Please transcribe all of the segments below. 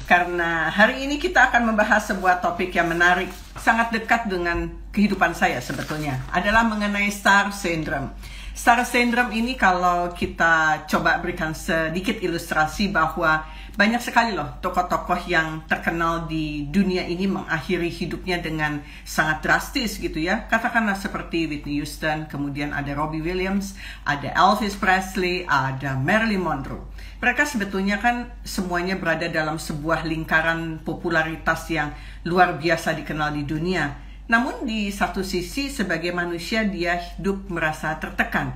Karena hari ini kita akan membahas sebuah topik yang menarik, sangat dekat dengan kehidupan saya sebetulnya, adalah mengenai Star Syndrome. Star Syndrome ini kalau kita coba berikan sedikit ilustrasi bahwa banyak sekali loh tokoh-tokoh yang terkenal di dunia ini mengakhiri hidupnya dengan sangat drastis gitu ya. Katakanlah seperti Whitney Houston, kemudian ada Robbie Williams, ada Elvis Presley, ada Marilyn Monroe. Mereka sebetulnya kan semuanya berada dalam sebuah lingkaran popularitas yang luar biasa dikenal di dunia. Namun di satu sisi sebagai manusia dia hidup merasa tertekan.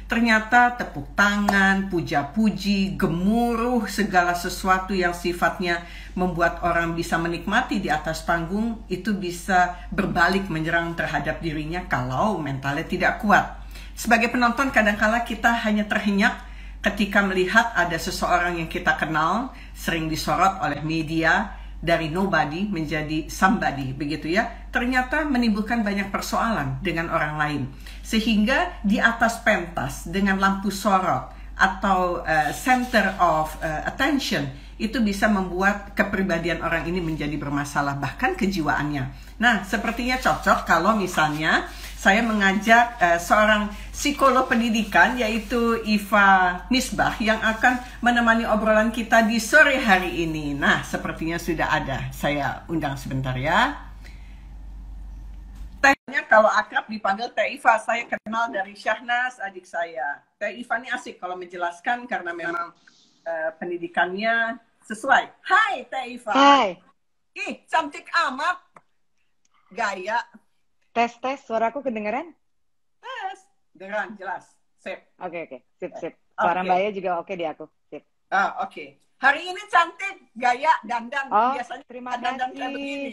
Ternyata tepuk tangan, puja-puji, gemuruh, segala sesuatu yang sifatnya membuat orang bisa menikmati di atas panggung itu bisa berbalik menyerang terhadap dirinya kalau mentalnya tidak kuat. Sebagai penonton kadang-kala kita hanya terhenyak ketika melihat ada seseorang yang kita kenal sering disorot oleh media dari nobody menjadi somebody, begitu ya. Ternyata menimbulkan banyak persoalan dengan orang lain. Sehingga di atas pentas dengan lampu sorot atau center of attention itu bisa membuat kepribadian orang ini menjadi bermasalah, bahkan kejiwaannya. Nah, sepertinya cocok kalau misalnya saya mengajak seorang psikolog pendidikan yaitu Iva Misbah yang akan menemani obrolan kita di sore hari ini. Nah, sepertinya sudah ada. Saya undang sebentar ya. Tehnya kalau akrab dipanggil Teh Iva. Saya kenal dari Syahnas, adik saya. Teh Iva ini asik kalau menjelaskan karena memang pendidikannya sesuai. Hai Teh Iva. Hai. Ih, cantik amat. Gaya. Tes, suaraku kedengeran? Tes, dengeran, jelas. Sip. Oke. Sip. Suara Mbak Aya juga oke di aku. Sip. Oke. Hari ini cantik, gaya, dandan. Biasanya terima dandan kayak kasih. begini.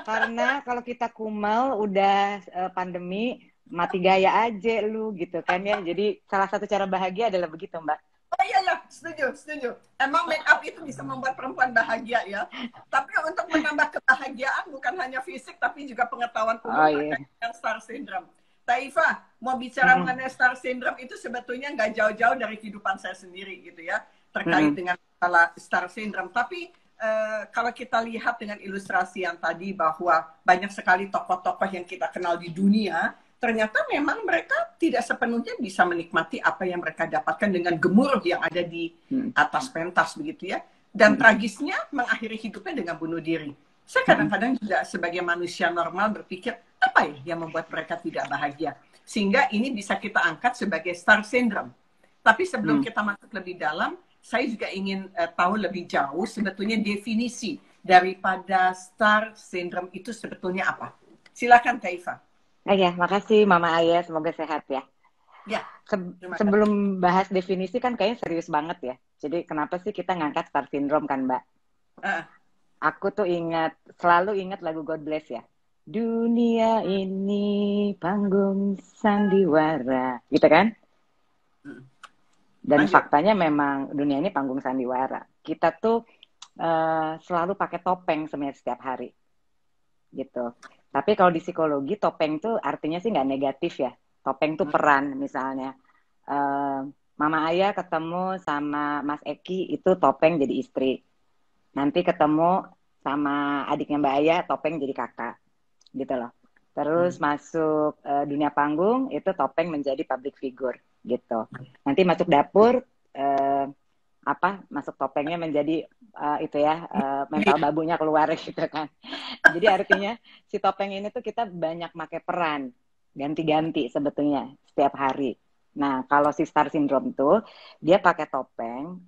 Karena kalau kita kumal, udah pandemi, mati gaya aja lu gitu kan ya. Jadi salah satu cara bahagia adalah begitu, Mbak. Oh iya, setuju. Emang make up itu bisa membuat perempuan bahagia ya. Tapi untuk menambah kebahagiaan bukan hanya fisik, tapi juga pengetahuan umum terkait Star Syndrome. Taifa, mau bicara mengenai Star Syndrome itu sebetulnya nggak jauh-jauh dari kehidupan saya sendiri gitu ya, terkait dengan masalah Star Syndrome. Tapi kalau kita lihat dengan ilustrasi yang tadi bahwa banyak sekali tokoh-tokoh yang kita kenal di dunia, ternyata memang mereka tidak sepenuhnya bisa menikmati apa yang mereka dapatkan dengan gemuruh yang ada di atas pentas begitu ya. Dan tragisnya mengakhiri hidupnya dengan bunuh diri. Saya kadang-kadang juga sebagai manusia normal berpikir, apa ya yang membuat mereka tidak bahagia? Sehingga ini bisa kita angkat sebagai Star Syndrome. Tapi sebelum kita masuk lebih dalam, saya juga ingin tahu lebih jauh sebetulnya definisi daripada Star Syndrome itu sebetulnya apa? Silakan Taifa. Ya, makasih Mama Aya, semoga sehat ya. Ya. Sebelum bahas definisi kan kayaknya serius banget ya. Jadi kenapa sih kita ngangkat Star Syndrome kan, Mbak? Aku tuh selalu ingat lagu God Bless ya. Dunia ini panggung sandiwara, gitu kan? Dan faktanya memang dunia ini panggung sandiwara. Kita tuh selalu pakai topeng sebenarnya setiap hari, gitu. Tapi kalau di psikologi topeng tuh artinya sih nggak negatif ya. Topeng tuh peran misalnya. Mama Aya ketemu sama Mas Eki itu topeng jadi istri. Nanti ketemu sama adiknya Mbak Aya topeng jadi kakak. Gitu loh. Terus masuk dunia panggung itu topeng menjadi public figure gitu. Nanti masuk dapur masuk topengnya menjadi mental babunya keluar gitu kan. Jadi artinya si topeng ini tuh kita banyak pakai peran ganti-ganti sebetulnya setiap hari. Nah, kalau si Star Syndrome tuh dia pakai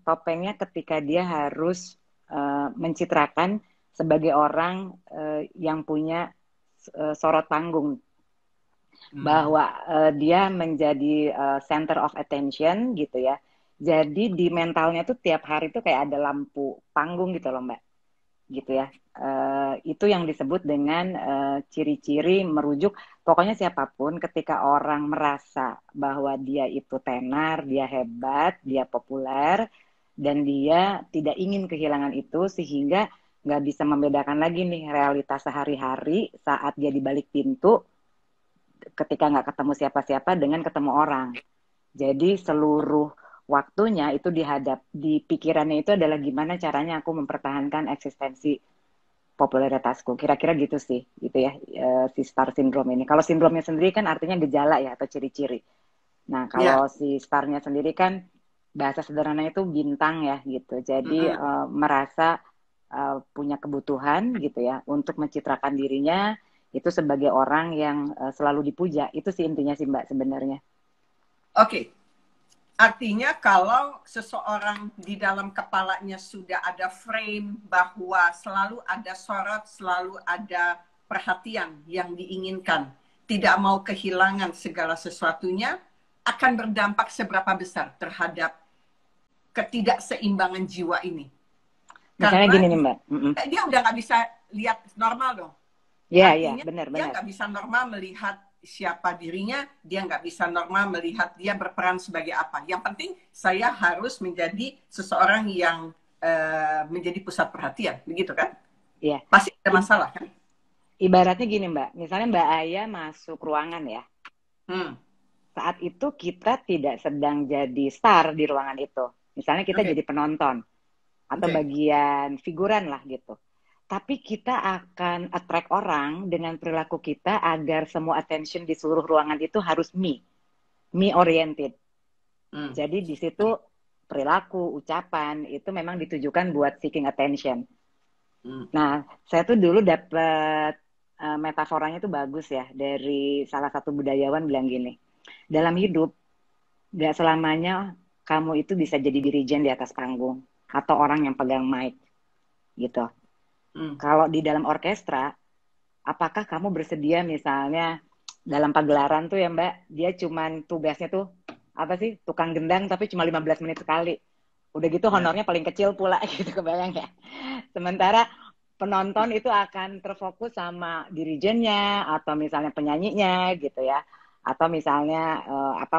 topengnya ketika dia harus mencitrakan sebagai orang yang punya sorot panggung, bahwa dia menjadi center of attention gitu ya. Jadi di mentalnya tuh tiap hari tuh kayak ada lampu panggung gitu loh Mbak, gitu ya. Itu yang disebut dengan ciri-ciri merujuk. Pokoknya siapapun ketika orang merasa bahwa dia itu tenar, dia hebat, dia populer, dan dia tidak ingin kehilangan itu sehingga nggak bisa membedakan lagi nih realitas sehari-hari saat dia di balik pintu ketika nggak ketemu siapa-siapa dengan ketemu orang. Jadi seluruh waktunya itu di pikirannya itu adalah gimana caranya aku mempertahankan eksistensi popularitasku. Kira-kira gitu sih, gitu ya, si star syndrome ini. Kalau sindromnya sendiri kan artinya gejala ya atau ciri-ciri. Nah, Ya. kalau si starnya sendiri kan bahasa sederhananya itu bintang ya gitu. Jadi Mm-mm. merasa punya kebutuhan gitu ya untuk mencitrakan dirinya itu sebagai orang yang selalu dipuja. Itu sih intinya sih Mbak sebenarnya. Oke. Artinya kalau seseorang di dalam kepalanya sudah ada frame bahwa selalu ada sorot, selalu ada perhatian yang diinginkan, tidak mau kehilangan segala sesuatunya, akan berdampak seberapa besar terhadap ketidakseimbangan jiwa ini. Misalnya Karena gini nih Mbak. dia udah nggak bisa lihat normal dong. Iya, iya, Artinya dia benar-benar. nggak bisa normal melihat siapa dirinya, dia nggak bisa normal melihat dia berperan sebagai apa. Yang penting saya harus menjadi seseorang yang menjadi pusat perhatian, begitu kan? Iya. Pasti ada masalah kan? Ibaratnya gini Mbak, misalnya Mbak Aya masuk ruangan ya. Hmm. Saat itu kita tidak sedang jadi star di ruangan itu. Misalnya kita Oke. jadi penonton atau Oke. bagian figuran lah gitu. Tapi kita akan attract orang dengan perilaku kita agar semua attention di seluruh ruangan itu harus me oriented. Hmm. Jadi di situ perilaku, ucapan itu memang ditujukan buat seeking attention. Hmm. Nah, saya tuh dulu dapet metaforanya itu bagus ya dari salah satu budayawan bilang gini. Dalam hidup, gak selamanya kamu itu bisa jadi dirijen di atas panggung atau orang yang pegang mic gitu. Hmm. Kalau di dalam orkestra, apakah kamu bersedia misalnya dalam pagelaran tuh ya Mbak, dia cuman tugasnya tuh apa sih tukang gendang tapi cuma 15 menit sekali. Udah gitu Ya. honornya paling kecil pula gitu, kebayang ya. Sementara penonton itu akan terfokus sama dirijennya atau misalnya penyanyinya gitu ya. Atau misalnya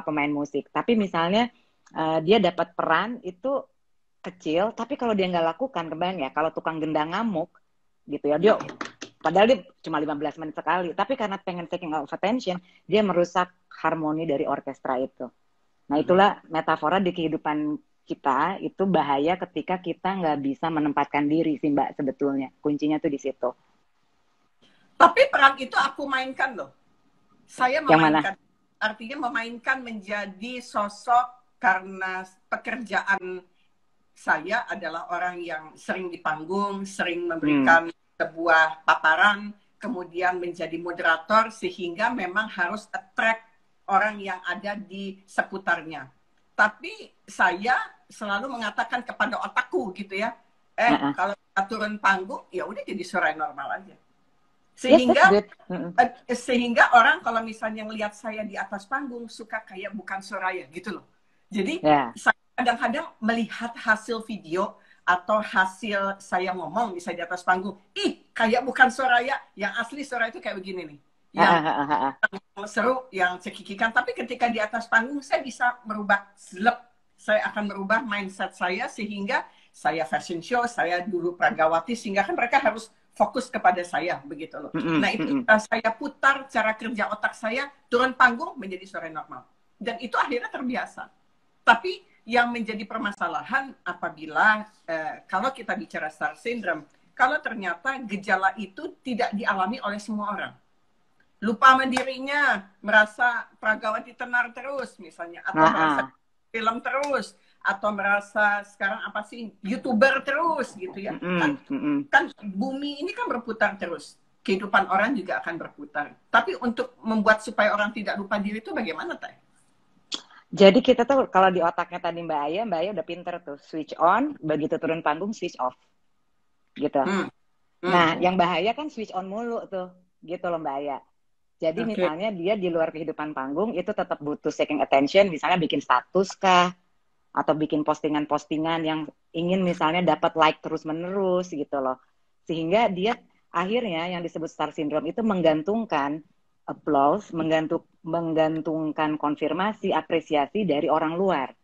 pemain musik. Tapi misalnya dia dapat peran itu kecil, tapi kalau dia nggak lakukan, kebayang ya, kalau tukang gendang ngamuk gitu ya, dia padahal dia cuma 15 menit sekali, tapi karena pengen taking of attention, dia merusak harmoni dari orkestra itu. Nah, itulah metafora di kehidupan kita, itu bahaya ketika kita nggak bisa menempatkan diri sih Mbak sebetulnya. Kuncinya tuh di situ. Tapi peran itu aku mainkan loh. Saya Yang mana? memainkan, artinya memainkan menjadi sosok karena pekerjaan saya adalah orang yang sering di panggung, sering memberikan sebuah paparan, kemudian menjadi moderator, sehingga memang harus attract orang yang ada di seputarnya. Tapi saya selalu mengatakan kepada otakku gitu ya, kalau kita turun panggung, ya udah jadi suara normal aja. Sehingga sehingga orang kalau misalnya ngelihat saya di atas panggung suka kayak bukan Soraya gitu loh. Jadi saya kadang-kadang melihat hasil video atau hasil saya ngomong misalnya di atas panggung, kayak bukan Soraya, yang asli Soraya itu kayak begini nih. Yang seru, yang cekikikan, tapi ketika di atas panggung saya bisa merubah saya akan merubah mindset saya sehingga saya fashion show, saya dulu pragawati, sehingga kan mereka harus fokus kepada saya begitu loh. Nah itu saya putar cara kerja otak saya, turun panggung menjadi suara normal, dan itu akhirnya terbiasa. Tapi yang menjadi permasalahan apabila kalau kita bicara star syndrome, kalau ternyata gejala itu tidak dialami oleh semua orang, lupa mandirinya, merasa pragawati tenar terus misalnya, atau merasa film terus, atau merasa sekarang apa sih YouTuber terus gitu ya. Kan bumi ini kan berputar terus, kehidupan orang juga akan berputar. Tapi untuk membuat supaya orang tidak lupa diri itu bagaimana Teh? Jadi kita tuh kalau di otaknya tadi Mbak Aya udah pinter tuh, switch on, begitu turun panggung switch off gitu. Nah yang bahaya kan switch on mulu tuh gitu loh Mbak Aya. Jadi misalnya dia di luar kehidupan panggung itu tetap butuh seeking attention, misalnya bikin status kah, atau bikin postingan-postingan yang ingin misalnya dapat like terus-menerus gitu loh. Sehingga dia akhirnya yang disebut star syndrome itu menggantungkan applause, menggantungkan konfirmasi, apresiasi dari orang luar.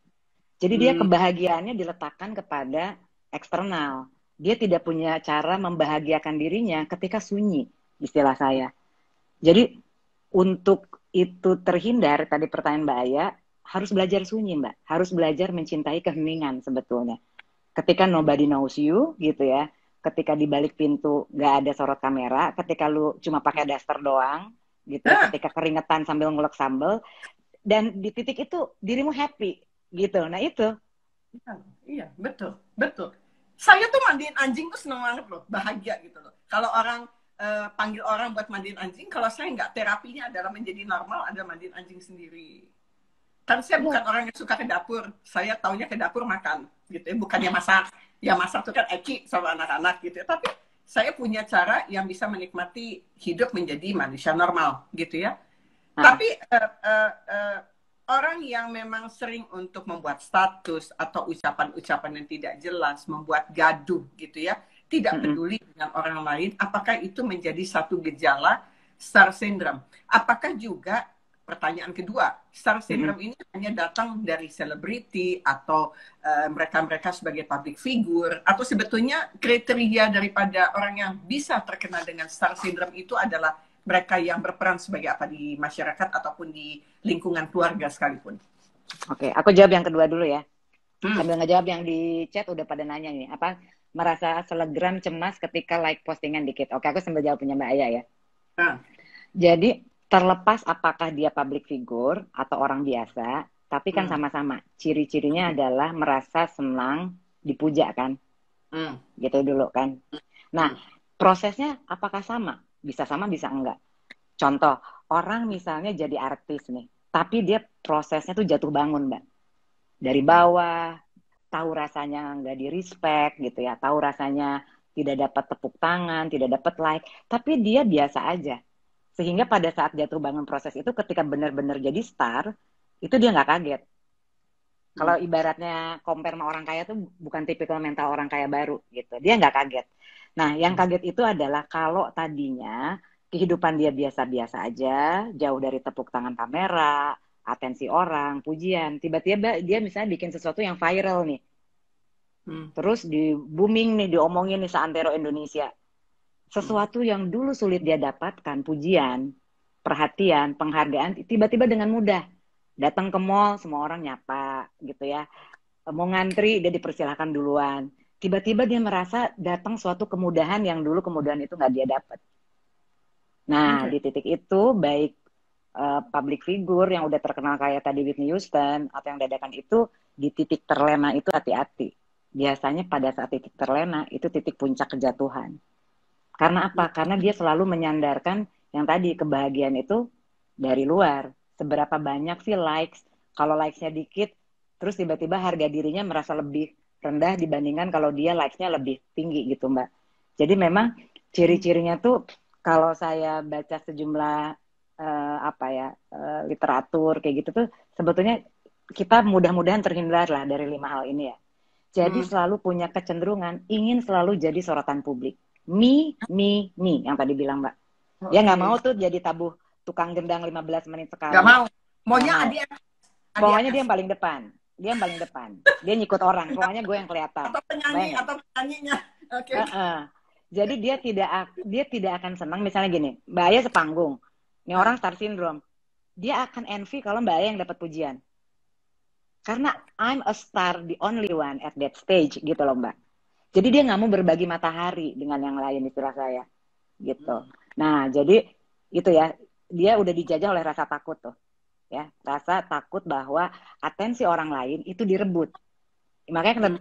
Jadi dia kebahagiaannya diletakkan kepada eksternal. Dia tidak punya cara membahagiakan dirinya ketika sunyi, istilah saya. Jadi untuk itu terhindar, tadi pertanyaan Mbak Aya, harus belajar sunyi Mbak. Harus belajar mencintai keheningan sebetulnya. Ketika nobody knows you gitu ya, ketika di balik pintu gak ada sorot kamera, ketika lu cuma pakai daster doang gitu ya, ketika keringetan sambil ngulek sambel, dan di titik itu dirimu happy gitu. Nah itu. Iya, betul, betul. Saya tuh mandiin anjing tuh seneng banget loh, bahagia gitu loh. Kalau orang panggil orang buat mandiin anjing, kalau saya nggak, terapinya adalah menjadi normal, ada mandiin anjing sendiri. Kan saya bukan orang yang suka ke dapur, saya taunya ke dapur makan, gitu ya, bukannya masak. Ya masak tuh kan eci sama anak-anak gitu ya. Tapi saya punya cara yang bisa menikmati hidup menjadi manusia normal, gitu ya. Tapi orang yang memang sering untuk membuat status atau ucapan-ucapan yang tidak jelas, membuat gaduh gitu ya, tidak peduli dengan orang lain, apakah itu menjadi satu gejala star syndrome? Apakah juga, pertanyaan kedua, star syndrome ini hanya datang dari selebriti atau mereka-mereka sebagai public figure, atau sebetulnya kriteria daripada orang yang bisa terkena dengan star syndrome itu adalah mereka yang berperan sebagai apa di masyarakat ataupun di lingkungan keluarga sekalipun? Oke, aku jawab yang kedua dulu ya. Sambil ngejawab yang di chat udah pada nanya nih, apa merasa selegram cemas ketika like postingan dikit. Oke, aku sambil jawab punya Mbak Aya ya. Jadi terlepas apakah dia public figure atau orang biasa, tapi kan sama-sama ciri-cirinya adalah merasa senang dipuja kan, gitu dulu kan. Nah, prosesnya apakah sama? Bisa sama, bisa enggak. Contoh, orang misalnya jadi artis nih, tapi dia prosesnya tuh jatuh bangun, Mbak. Dari bawah, tahu rasanya nggak di respect gitu ya, tahu rasanya tidak dapat tepuk tangan, tidak dapat like, tapi dia biasa aja. Sehingga pada saat jatuh bangun proses itu, ketika benar-benar jadi star, itu dia nggak kaget. Kalau ibaratnya compare sama orang kaya tuh bukan tipikal mental orang kaya baru gitu, dia nggak kaget. Nah, yang kaget itu adalah kalau tadinya kehidupan dia biasa-biasa aja, jauh dari tepuk tangan kamera, atensi orang, pujian. Tiba-tiba dia misalnya bikin sesuatu yang viral nih. Terus di booming nih, diomongin nih seantero Indonesia. Sesuatu yang dulu sulit dia dapatkan, pujian, perhatian, penghargaan, tiba-tiba dengan mudah. Datang ke mall, semua orang nyapa gitu ya. Mau ngantri, dia dipersilahkan duluan. Tiba-tiba dia merasa datang suatu kemudahan yang dulu kemudahan itu nggak dia dapat. Nah, di titik itu baik public figure yang udah terkenal kayak tadi Whitney Houston atau yang dadakan itu di titik terlena itu hati-hati. Biasanya pada saat titik terlena itu titik puncak kejatuhan. Karena apa? Karena dia selalu menyandarkan yang tadi kebahagiaan itu dari luar. Seberapa banyak sih likes? Kalau likes-nya dikit, terus tiba-tiba harga dirinya merasa lebih rendah dibandingkan kalau dia likes-nya lebih tinggi gitu Mbak. Jadi memang ciri-cirinya tuh kalau saya baca sejumlah literatur kayak gitu tuh sebetulnya kita mudah-mudahan terhindar lah dari 5 hal ini ya. Jadi selalu punya kecenderungan ingin selalu jadi sorotan publik. Me yang tadi bilang Mbak. Dia nggak mau tuh jadi tabuh tukang gendang 15 menit sekali. Nggak mau. Maunya adik. Pokoknya dia yang paling depan. Dia yang paling depan. Dia nyikut orang. Pokoknya gue yang kelihatan. Atau penyanyi atau penyanyinya. Oke. Jadi dia tidak akan senang misalnya gini, Mbak Aya sepanggung. Ini orang star syndrome. Dia akan envy kalau Mbak Aya yang dapat pujian. Karena I'm a star, the only one at that stage gitu loh Mbak. Jadi dia nggak mau berbagi matahari dengan yang lain istilah saya. Gitu. Nah, jadi itu ya, dia udah dijajah oleh rasa takut tuh. Ya, rasa takut bahwa atensi orang lain itu direbut. Makanya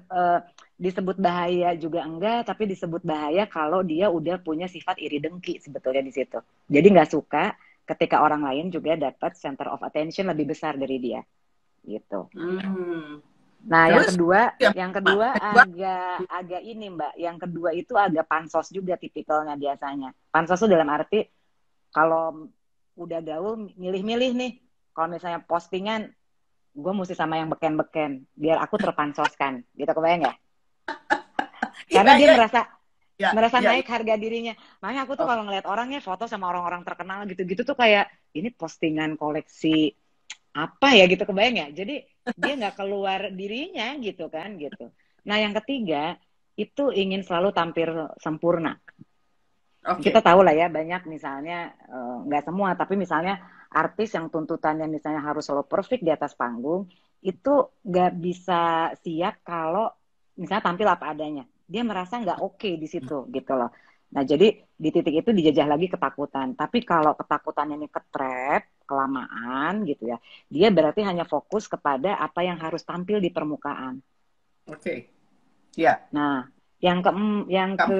disebut bahaya juga enggak, tapi disebut bahaya kalau dia udah punya sifat iri dengki sebetulnya di situ. Jadi nggak suka ketika orang lain juga dapat center of attention lebih besar dari dia, gitu. Nah, terus, yang kedua agak ini Mbak. Yang kedua itu agak pansos juga tipikalnya biasanya. Pansos itu dalam arti kalau udah gaul milih-milih nih. Kalau misalnya postingan, gue mesti sama yang beken-beken biar aku terpansoskan. Gitu kebayang ya? Karena dia merasa naik harga dirinya. Makanya aku tuh kalau ngeliat orangnya foto sama orang-orang terkenal gitu-gitu tuh kayak ini postingan koleksi apa ya gitu, kebayang ya? Jadi dia nggak keluar dirinya gitu kan gitu. Nah yang ketiga itu ingin selalu tampil sempurna. Kita Oke. tahu lah ya banyak misalnya nggak semua tapi misalnya artis yang tuntutannya misalnya harus selalu perfect di atas panggung itu nggak bisa siap kalau misalnya tampil apa adanya. Dia merasa nggak oke di situ gitu loh. Nah jadi di titik itu dijajah lagi ketakutan. Tapi kalau ketakutannya ini ketrap kelamaan gitu ya, dia berarti hanya fokus kepada apa yang harus tampil di permukaan. Oke. Ya. Nah, yang ke yang ke Kamu.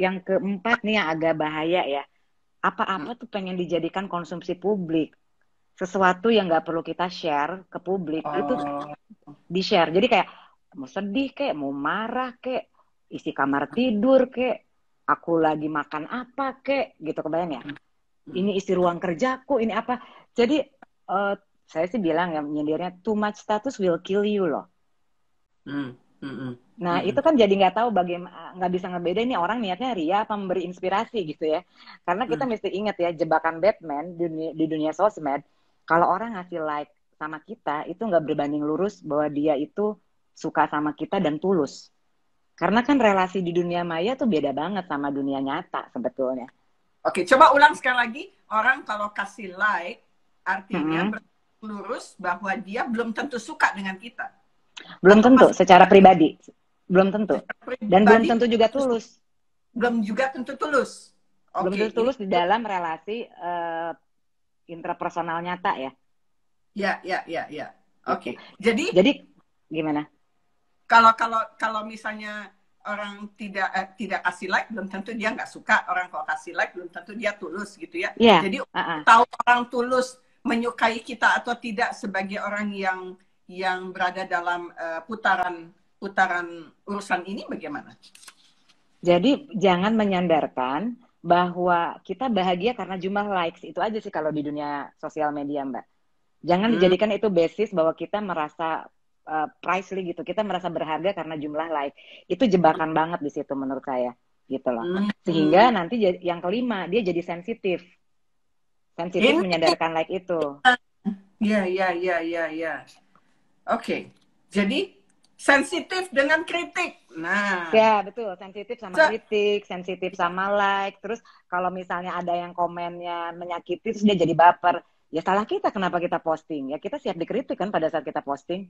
yang keempat nih yang agak bahaya ya. Hmm. Apa-apa tuh pengen dijadikan konsumsi publik. Sesuatu yang nggak perlu kita share ke publik itu Oh, di-share. Jadi kayak mau sedih kayak mau marah kayak isi kamar tidur kayak aku lagi makan apa kayak gitu, kebayang ya. hmm. Ini isi ruang kerjaku, ini apa. Jadi eh, saya sih bilang ya menyindirnya too much status will kill you loh. Hmm. Hmm. Hmm. Nah, Hmm. itu kan jadi nggak tahu bagaimana, nggak bisa ngebeda ini orang niatnya ria apa memberi inspirasi gitu ya. Karena kita Hmm. mesti ingat ya, jebakan Batman di dunia sosmed, kalau orang ngasih like sama kita, itu nggak berbanding lurus bahwa dia itu suka sama kita dan tulus. Karena kan relasi di dunia maya tuh beda banget sama dunia nyata sebetulnya. Oke, coba ulang sekali lagi. Orang kalau kasih like, artinya Mm-mm. lurus bahwa dia belum tentu suka dengan kita. Belum Atau tentu masih secara pribadi, belum tentu. secara Dan belum pribadi tentu juga tulus. belum juga tentu tulus. Belum Oke, tentu ini tulus di dalam relasi intrapersonal nyata ya. ya, ya, ya, ya. Gitu. Oke. Jadi Jadi gimana? kalau misalnya orang tidak kasih like, belum tentu dia nggak suka. Orang kalau kasih like, belum tentu dia tulus gitu ya. Iya, Jadi uh-uh. tahu orang tulus menyukai kita atau tidak sebagai orang yang berada dalam putaran putaran urusan ini bagaimana? Jadi jangan menyandarkan bahwa kita bahagia karena jumlah likes. Itu aja sih kalau di dunia sosial media, Mbak. Jangan Hmm. dijadikan itu basis bahwa kita merasa pricely gitu. Kita merasa berharga karena jumlah like. Itu jebakan banget di situ menurut saya, gitu loh. Sehingga Hmm. nanti yang kelima, dia jadi sensitif. Sensitif Ini menyandarkan like itu. ya, ya, ya, ya, ya. Oke. Jadi sensitif dengan kritik. Nah, Ya, betul. Sensitif sama so, kritik, sensitif sama like. Terus kalau misalnya ada yang komennya menyakiti, terus dia jadi baper. Ya salah kita, kenapa kita posting? Ya kita siap dikritik kan pada saat kita posting.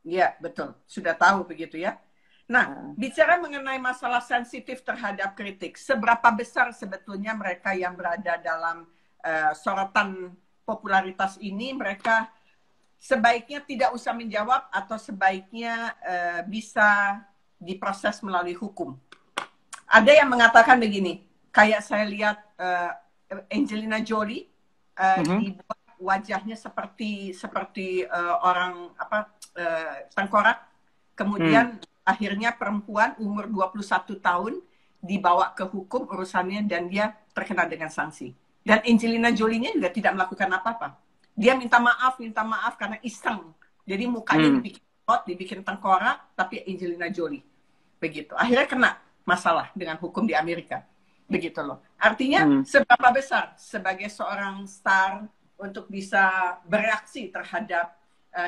ya, betul. Sudah tahu begitu ya. Nah, Heeh. bicara mengenai masalah sensitif terhadap kritik, seberapa besar sebetulnya mereka yang berada dalam sorotan popularitas ini, mereka sebaiknya tidak usah menjawab atau sebaiknya bisa diproses melalui hukum. Ada yang mengatakan begini, kayak saya lihat Angelina Jolie Mhm. dibuat wajahnya seperti orang apa tengkorak, Hmm. kemudian akhirnya perempuan umur 21 tahun dibawa ke hukum urusannya dan dia terkena dengan sanksi. Dan Angelina Jolie-nya juga tidak melakukan apa-apa. Dia minta maaf karena iseng. Jadi mukanya Hmm. dibikin hot, dibikin tengkorak, tapi Angelina Jolie. Begitu. Akhirnya kena masalah dengan hukum di Amerika. Begitu loh. Artinya Hmm. seberapa besar sebagai seorang star untuk bisa bereaksi terhadap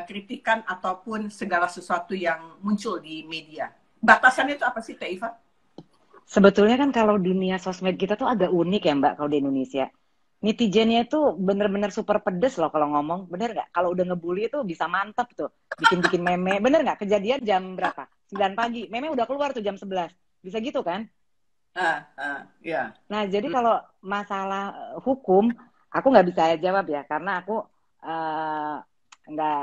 kritikan ataupun segala sesuatu yang muncul di media. Batasannya itu apa sih, Teh Iva? Sebetulnya kan kalau dunia sosmed kita tuh agak unik ya Mbak kalau di Indonesia. Netizennya itu bener-bener super pedes loh kalau ngomong. Bener nggak? Kalau udah ngebully itu bisa mantap tuh. Bikin-bikin meme. Bener nggak? Kejadian jam berapa? 9 pagi. Meme udah keluar tuh jam 11. Bisa gitu kan? Ya. Nah, jadi kalau masalah hukum, aku nggak bisa jawab ya, karena aku eh, nggak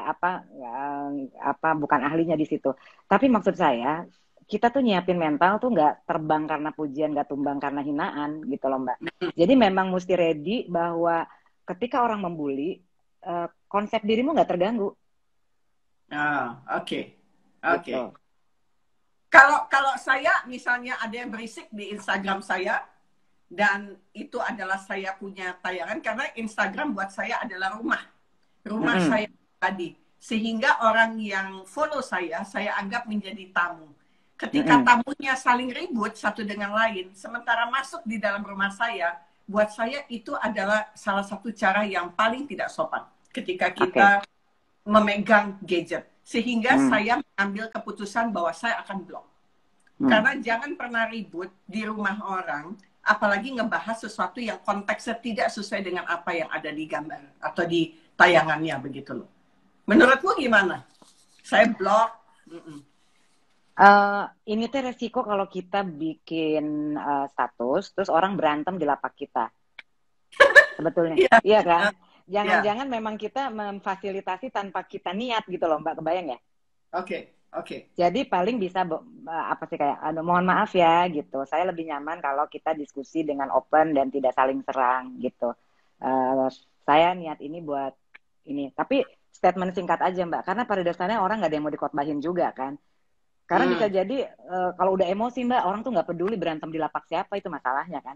apa bukan ahlinya di situ. Tapi maksud saya, kita tuh nyiapin mental tuh nggak terbang karena pujian, nggak tumbang karena hinaan gitu loh Mbak. Jadi memang mesti ready bahwa ketika orang membuli, konsep dirimu nggak terganggu Oke. Oke. gitu. Kalau saya misalnya ada yang berisik di Instagram saya dan itu adalah saya punya tayangan karena Instagram buat saya adalah rumah Mm-mm. saya pribadi. Sehingga orang yang follow saya anggap menjadi tamu. Ketika Mm-mm. tamunya saling ribut satu dengan lain, sementara masuk di dalam rumah saya, buat saya itu adalah salah satu cara yang paling tidak sopan. ketika Oke. kita memegang gadget. Sehingga Hmm. saya mengambil keputusan bahwa saya akan blok. Hmm. Karena jangan pernah ribut di rumah orang, apalagi ngebahas sesuatu yang konteksnya tidak sesuai dengan apa yang ada di gambar atau di tayangannya begitu loh. Menurutmu gimana? Saya blok. Ini tuh resiko kalau kita bikin status, terus orang berantem di lapak kita. Sebetulnya. Iya, Iya kan? iya. Jangan-jangan memang kita memfasilitasi tanpa kita niat gitu loh, Mbak. Kebayang ya? Oke, oke. Jadi paling bisa apa sih kayak, aduh, mohon maaf ya gitu. Saya lebih nyaman kalau kita diskusi dengan open dan tidak saling serang gitu. Eh, saya niat ini buat ini. Tapi statement singkat aja Mbak, karena pada dasarnya orang nggak ada yang mau dikotbahin juga kan. Karena bisa jadi kalau udah emosi Mbak, orang tuh nggak peduli berantem di lapak siapa, itu masalahnya kan.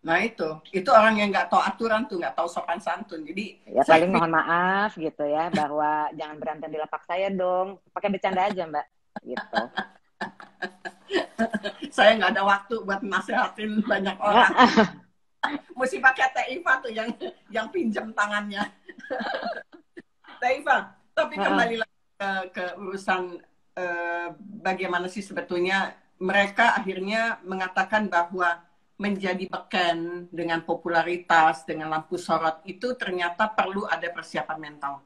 Nah itu orang yang nggak tahu aturan tuh, nggak tahu sopan santun. Jadi Ya paling mohon maaf gitu ya, bahwa jangan berantem di lapak saya dong. Pakai bercanda aja Mbak, gitu. saya nggak ada waktu buat nasehatin banyak orang. Mesti pakai Teh Iva tuh yang pinjam tangannya. Teh Iva, tapi kembali lagi ke urusan bagaimana sih sebetulnya mereka akhirnya mengatakan bahwa menjadi beken dengan popularitas, dengan lampu sorot itu ternyata perlu ada persiapan mental.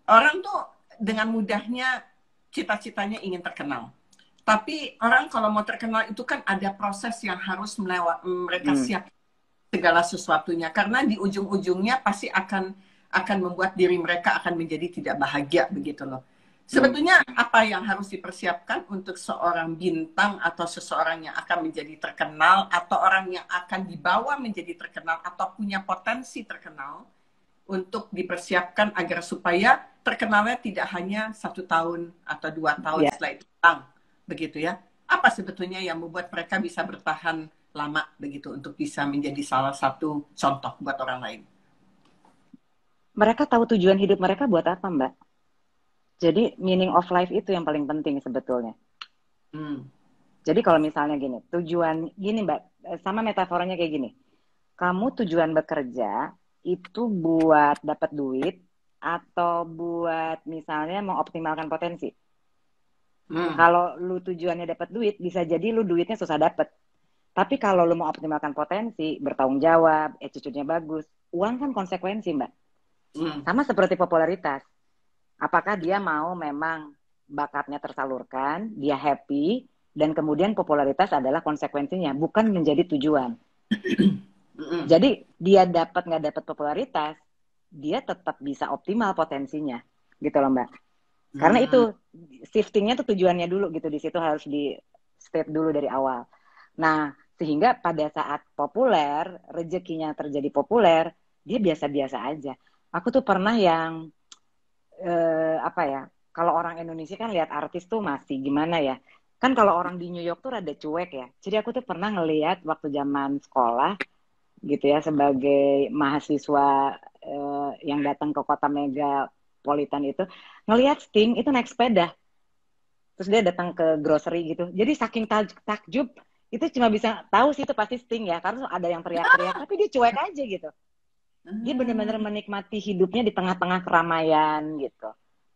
Orang tuh dengan mudahnya cita-citanya ingin terkenal. Tapi orang kalau mau terkenal itu kan ada proses yang harus mereka siap segala sesuatunya. Karena di ujung-ujungnya pasti akan membuat diri mereka akan menjadi tidak bahagia begitu loh. Sebetulnya apa yang harus dipersiapkan untuk seorang bintang atau seseorang yang akan menjadi terkenal atau orang yang akan dibawa menjadi terkenal atau punya potensi terkenal untuk dipersiapkan agar supaya terkenalnya tidak hanya 1 tahun atau 2 tahun setelah itu hilang begitu ya. Apa sebetulnya yang membuat mereka bisa bertahan lama begitu untuk bisa menjadi salah satu contoh buat orang lain? Mereka tahu tujuan hidup mereka buat apa Mbak? Jadi meaning of life itu yang paling penting sebetulnya. Jadi kalau misalnya gini, tujuan gini Mbak, sama metaforanya kayak gini. Kamu tujuan bekerja itu buat dapat duit atau buat misalnya mengoptimalkan potensi. Kalau lu tujuannya dapat duit, bisa jadi lu duitnya susah dapat. Tapi kalau lu mau optimalkan potensi, bertanggung jawab, attitude-nya bagus, uang kan konsekuensi Mbak. Sama seperti popularitas. Apakah dia mau memang bakatnya tersalurkan, dia happy, dan kemudian popularitas adalah konsekuensinya, bukan menjadi tujuan. Jadi dia dapat nggak dapat popularitas, dia tetap bisa optimal potensinya, gitu loh Mbak. Karena itu shiftingnya tuh tujuannya dulu gitu, di situ harus di state dulu dari awal. Nah, sehingga pada saat populer, rezekinya terjadi populer, dia biasa-biasa aja. Aku tuh pernah yang apa ya, kalau orang Indonesia kan lihat artis tuh masih gimana ya, kan kalau orang di New York tuh rada cuek ya. Jadi aku tuh pernah ngelihat waktu zaman sekolah gitu ya, sebagai mahasiswa yang datang ke kota megapolitan itu, ngelihat Sting itu naik sepeda, terus dia datang ke grocery gitu. Jadi saking takjub itu cuma bisa tahu sih itu pasti Sting ya, karena ada yang teriak-teriak, tapi dia cuek aja gitu. Dia benar-benar menikmati hidupnya di tengah-tengah keramaian gitu,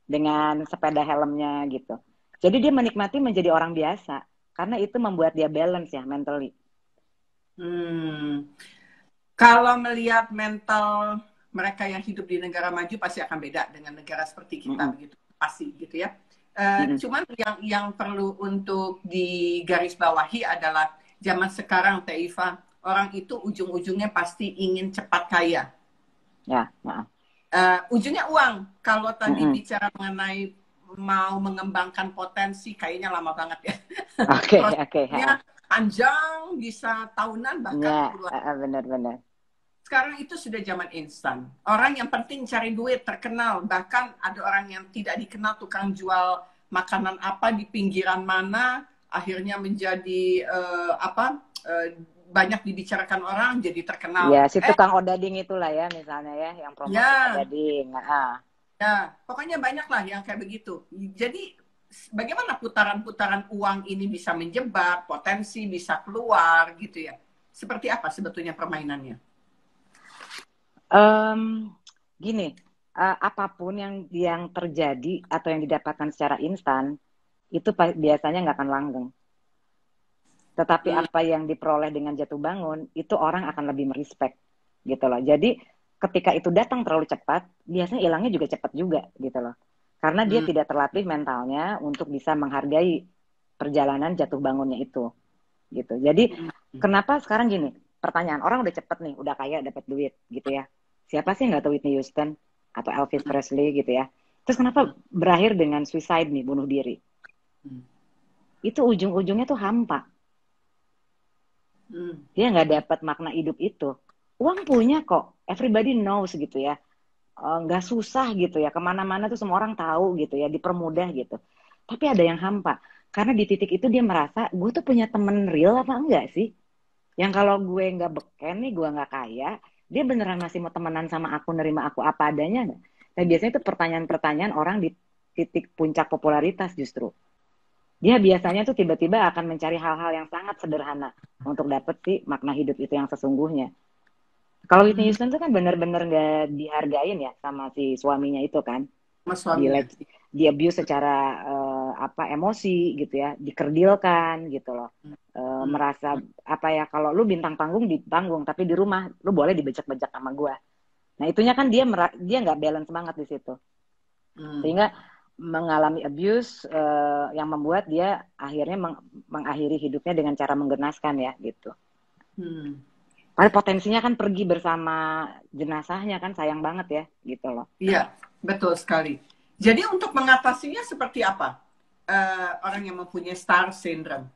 dengan sepeda helmnya gitu. Jadi dia menikmati menjadi orang biasa, karena itu membuat dia balance ya mentally. Kalau melihat mental mereka yang hidup di negara maju pasti akan beda dengan negara seperti kita begitu, pasti gitu ya. Cuman yang perlu untuk digarisbawahi adalah zaman sekarang Teh Iva, orang itu ujung-ujungnya pasti ingin cepat kaya. Ya. Ujungnya uang. Kalau tadi bicara mengenai mau mengembangkan potensi, kayaknya lama banget ya. Oke. Panjang, bisa tahunan bahkan puluhan. Benar. Sekarang itu sudah zaman instan. Orang yang penting cari duit, terkenal. Bahkan ada orang yang tidak dikenal, tukang jual makanan apa di pinggiran mana, akhirnya menjadi banyak dibicarakan orang, jadi terkenal. Ya, si tukang odading itulah ya, misalnya ya, yang promosi odading. Ya, pokoknya banyak lah yang kayak begitu. Jadi, bagaimana putaran-putaran uang ini bisa menjebak, potensi bisa keluar gitu ya. Seperti apa sebetulnya permainannya? Gini, apapun yang terjadi atau yang didapatkan secara instan itu biasanya nggak akan langgeng. Tetapi Hmm. apa yang diperoleh dengan jatuh bangun itu orang akan lebih merespek gitu loh. Jadi ketika itu datang terlalu cepat, biasanya hilangnya juga cepat juga gitu loh. Karena dia Hmm. tidak terlatih mentalnya untuk bisa menghargai perjalanan jatuh bangunnya itu gitu. Jadi Hmm. kenapa sekarang gini? Pertanyaan, orang udah cepet nih, udah kaya, dapat duit gitu ya. Siapa sih nggak tahu Whitney Houston atau Elvis Presley gitu ya? Terus kenapa berakhir dengan suicide nih, bunuh diri? Hmm. Itu ujung-ujungnya tuh hampa. Hmm. Dia nggak dapat makna hidup itu. Uang punya kok, everybody knows gitu ya. Nggak susah gitu ya, kemana-mana tuh semua orang tahu gitu ya, dipermudah gitu. Tapi ada yang hampa, karena di titik itu dia merasa, gue tuh punya temen real apa enggak sih? Yang kalau gue nggak beken nih, gue nggak kaya, dia beneran masih mau temenan sama aku, nerima aku apa adanya nggak? Nah biasanya itu pertanyaan-pertanyaan orang di titik puncak popularitas justru. Dia biasanya tuh tiba-tiba akan mencari hal-hal yang sangat sederhana untuk dapet sih makna hidup itu yang sesungguhnya. Kalau Whitney Hmm. Houston tuh kan bener-bener nggak dihargain ya sama si suaminya itu kan. Sama Di suaminya. di abuse secara apa emosi gitu ya, dikerdilkan gitu loh. Hmm. Merasa apa ya, kalau lu bintang panggung di panggung tapi di rumah lu boleh dibejak-bejak sama gua. Nah, itunya kan dia nggak balance banget di situ. Hmm. Sehingga mengalami abuse yang membuat dia akhirnya mengakhiri hidupnya dengan cara menggenaskan ya gitu. Hmm. Padahal potensinya kan pergi bersama jenazahnya kan, sayang banget ya gitu loh. Iya, betul sekali. Jadi untuk mengatasinya seperti apa? Orang yang mempunyai star syndrome.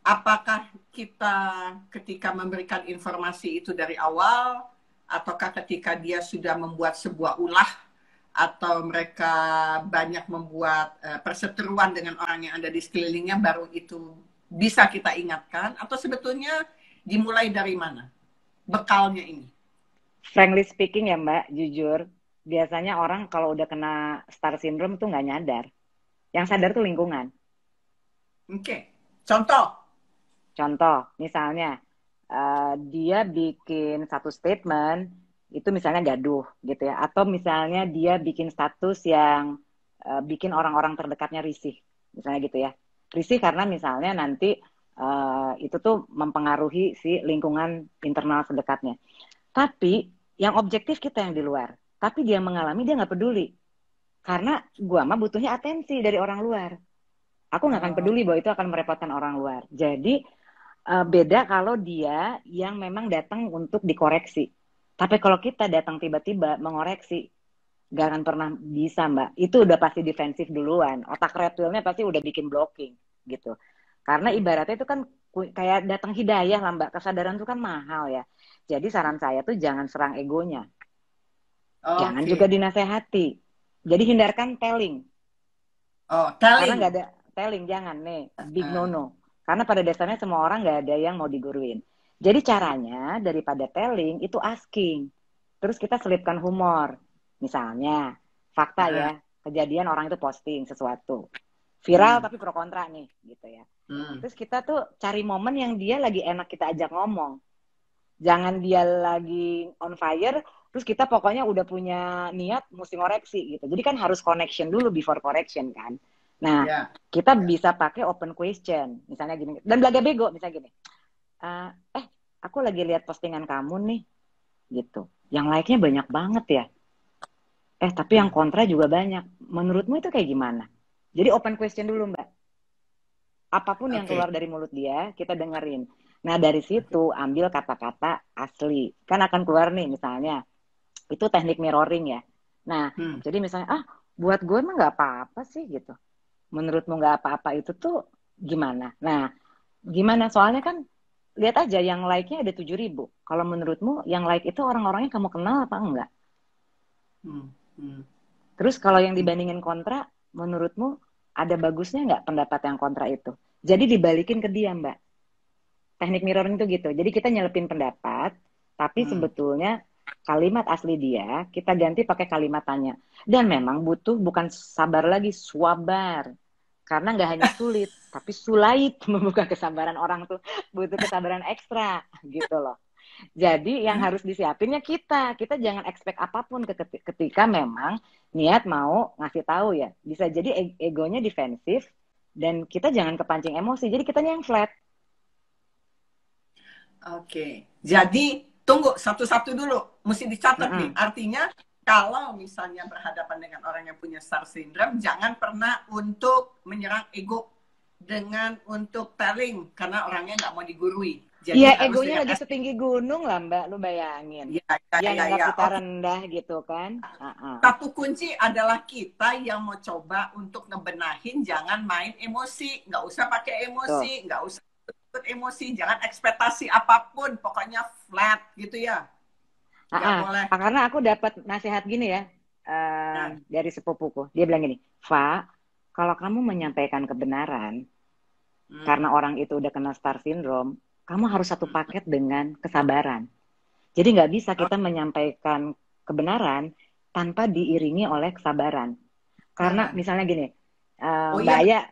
Apakah kita ketika memberikan informasi itu dari awal, ataukah ketika dia sudah membuat sebuah ulah, atau mereka banyak membuat perseteruan dengan orang yang ada di sekelilingnya, baru itu bisa kita ingatkan, atau sebetulnya dimulai dari mana bekalnya ini? Frankly speaking ya Mbak, jujur, biasanya orang kalau udah kena star syndrome tuh nggak nyadar. Yang sadar tuh lingkungan. Oke, contoh. Contoh, misalnya dia bikin satu statement, itu misalnya gaduh gitu ya. Atau misalnya dia bikin status yang bikin orang-orang terdekatnya risih. Misalnya gitu ya. Risih karena misalnya nanti itu tuh mempengaruhi si lingkungan internal terdekatnya. Tapi yang objektif kita yang di luar. Tapi dia mengalami, dia nggak peduli. Karena gua mah butuhnya atensi dari orang luar. Aku nggak akan Oh, peduli bahwa itu akan merepotkan orang luar. Jadi beda kalau dia yang memang datang untuk dikoreksi. Tapi kalau kita datang tiba-tiba mengoreksi, gak akan pernah bisa Mbak. Itu udah pasti defensif duluan. Otak reptilnya pasti udah bikin blocking gitu. Karena ibaratnya itu kan kayak datang hidayah lah Mbak. Kesadaran itu kan mahal ya. Jadi saran saya tuh jangan serang egonya. Jangan juga oke. dinasehati. Jadi hindarkan telling. Oh, Karena nggak telling. ada telling, jangan nih, big no Uh, no. Karena pada dasarnya semua orang nggak ada yang mau diguruin. Jadi caranya daripada telling itu asking. Terus kita selipkan humor. Misalnya, fakta ya, kejadian orang itu posting sesuatu. Viral hmm, tapi pro kontra nih, gitu ya. hmm. Terus kita tuh cari momen yang dia lagi enak kita ajak ngomong. Jangan dia lagi on fire, terus kita pokoknya udah punya niat mesti ngoreksi gitu. Jadi kan harus connection dulu before correction kan. Nah, Ya, kita ya. bisa pakai open question, misalnya gini. Dan belaga bego, misalnya gini. "Eh, aku lagi lihat postingan kamu nih, gitu. Yang like-nya banyak banget ya. Tapi yang Hmm. kontra juga banyak. Menurutmu itu kayak gimana?" Jadi open question dulu, Mbak. Apapun yang Oke. keluar dari mulut dia, kita dengerin. Nah, dari situ ambil kata-kata asli. Kan akan keluar nih, misalnya. Itu teknik mirroring ya. Nah, Hmm. jadi misalnya, buat gue mah nggak apa-apa sih gitu. Menurutmu nggak apa-apa itu tuh gimana? Nah, gimana? Soalnya kan lihat aja yang like-nya ada 7.000. Kalau menurutmu yang like itu orang-orangnya kamu kenal apa enggak? Hmm. Hmm. Terus kalau yang dibandingin kontra, menurutmu ada bagusnya nggak pendapat yang kontra itu? Jadi dibalikin ke dia, Mbak. Teknik mirroring itu gitu. Jadi kita nyelepin pendapat, tapi Hmm. sebetulnya kalimat asli dia kita ganti pakai kalimat tanya. Dan memang butuh bukan sabar lagi, swabar. Karena nggak hanya sulit, tapi sulait membuka kesabaran orang tuh butuh kesabaran ekstra gitu loh. Jadi yang harus disiapinnya kita jangan expect apapun ketika memang niat mau ngasih tahu ya. Bisa jadi egonya defensif dan kita jangan kepancing emosi. Jadi kitanya yang flat. Oke. Jadi tunggu satu-satu dulu, mesti dicatat nih. Artinya kalau misalnya berhadapan dengan orang yang punya star syndrome, jangan pernah untuk menyerang ego dengan untuk telling karena orangnya nggak mau digurui. Iya, egonya lagi setinggi gunung lah Mbak, lu bayangin. Yang nggak kita rendah gitu kan. Satu kunci adalah kita yang mau coba untuk ngebenahin, jangan main emosi, nggak usah pakai emosi, nggak usah ikut emosi, jangan ekspektasi apapun, pokoknya flat gitu ya. Nggak boleh. Karena aku dapat nasihat gini ya dari sepupuku, dia bilang gini, Fa, kalau kamu menyampaikan kebenaran karena orang itu udah kena star syndrome, kamu harus satu paket dengan kesabaran. Jadi nggak bisa kita menyampaikan kebenaran tanpa diiringi oleh kesabaran. Karena misalnya gini, Mbak Aya,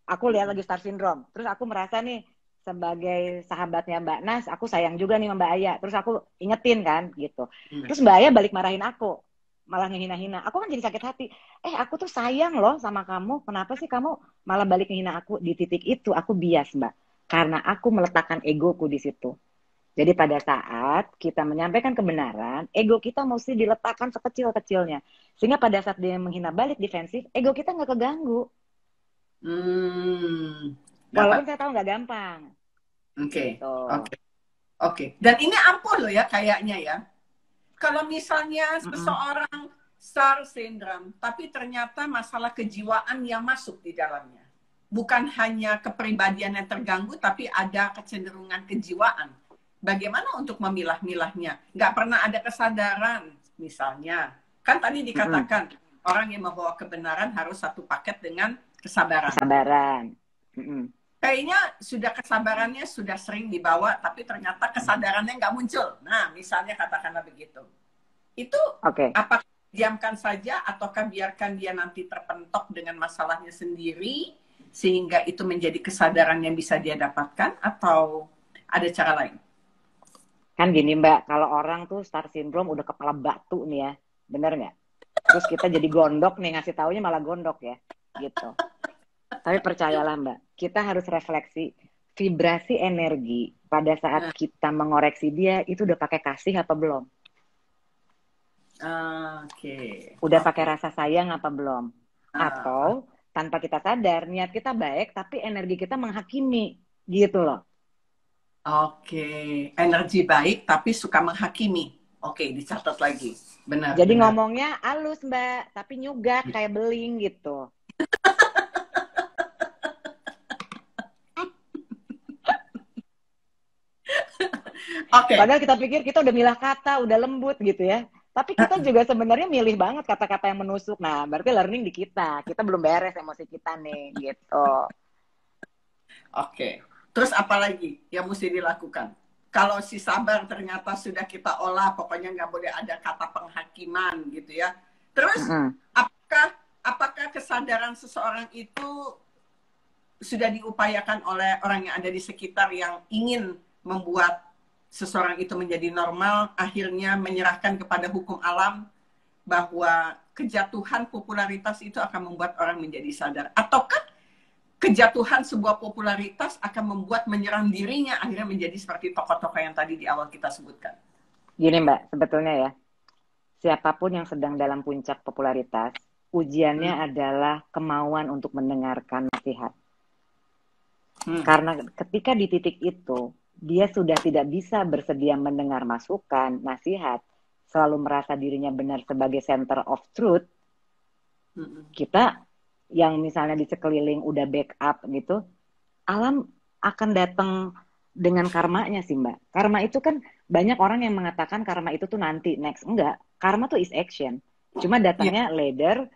aku lihat lagi star syndrome, terus aku merasa nih sebagai sahabatnya Mbak Nas, aku sayang juga nih sama Mbak Aya. Terus aku ingetin kan gitu. Terus Mbak Aya balik marahin aku, malah ngehina-hina. Aku kan jadi sakit hati. Aku tuh sayang loh sama kamu. Kenapa sih kamu malah balik ngehina aku? Di titik itu aku bias Mbak. Karena aku meletakkan egoku di situ. Jadi pada saat kita menyampaikan kebenaran, ego kita mesti diletakkan sekecil-kecilnya. Sehingga pada saat dia menghina balik defensif, ego kita nggak keganggu. Walaupun saya tahu nggak gampang. Oke. Dan ini ampuh loh ya kayaknya ya. Kalau misalnya seseorang star syndrome, tapi ternyata masalah kejiwaan yang masuk di dalamnya. Bukan hanya kepribadian yang terganggu, tapi ada kecenderungan kejiwaan. Bagaimana untuk memilah-milahnya? Nggak pernah ada kesadaran, misalnya. Kan tadi dikatakan, orang yang membawa kebenaran harus satu paket dengan kesabaran. Kayaknya sudah kesabarannya sudah sering dibawa, tapi ternyata kesadarannya nggak muncul. Nah, misalnya katakanlah begitu. Itu apakah diamkan saja, ataukah biarkan dia nanti terpentok dengan masalahnya sendiri, sehingga itu menjadi kesadaran yang bisa dia dapatkan, atau ada cara lain? Kan gini Mbak, kalau orang tuh star syndrome udah kepala batu nih ya, bener nggak? Terus kita jadi gondok nih, ngasih taunya malah gondok ya, gitu. Tapi percayalah Mbak, kita harus refleksi vibrasi energi pada saat kita mengoreksi dia, itu udah pakai kasih apa belum? Udah pakai rasa sayang apa belum? Atau tanpa kita sadar, niat kita baik, tapi energi kita menghakimi, gitu loh. Energi baik, tapi suka menghakimi. Dicatat lagi. Benar. Jadi ngomongnya halus Mbak, tapi nyugat kayak beling gitu. Padahal kita pikir kita udah milah kata, udah lembut gitu ya. Tapi kita juga sebenarnya milih banget kata-kata yang menusuk. Nah, berarti learning di kita. Kita belum beres emosi kita nih, gitu. Terus apa lagi yang mesti dilakukan? Kalau si sabar ternyata sudah kita olah, pokoknya nggak boleh ada kata penghakiman gitu ya. Terus apakah kesadaran seseorang itu sudah diupayakan oleh orang yang ada di sekitar yang ingin membuat seseorang itu menjadi normal, akhirnya menyerahkan kepada hukum alam bahwa kejatuhan popularitas itu akan membuat orang menjadi sadar? Ataukah kejatuhan sebuah popularitas akan membuat menyerang dirinya akhirnya menjadi seperti tokoh-tokoh yang tadi di awal kita sebutkan? Gini Mbak, sebetulnya ya, siapapun yang sedang dalam puncak popularitas, ujiannya adalah kemauan untuk mendengarkan nasihat. Karena ketika di titik itu, dia sudah tidak bisa bersedia mendengar masukan, nasihat, selalu merasa dirinya benar sebagai center of truth, kita yang misalnya di sekeliling udah backup gitu, alam akan datang dengan karmanya sih Mbak. Karma itu kan banyak orang yang mengatakan karma itu tuh nanti, next. Enggak, karma tuh is action. Cuma datangnya later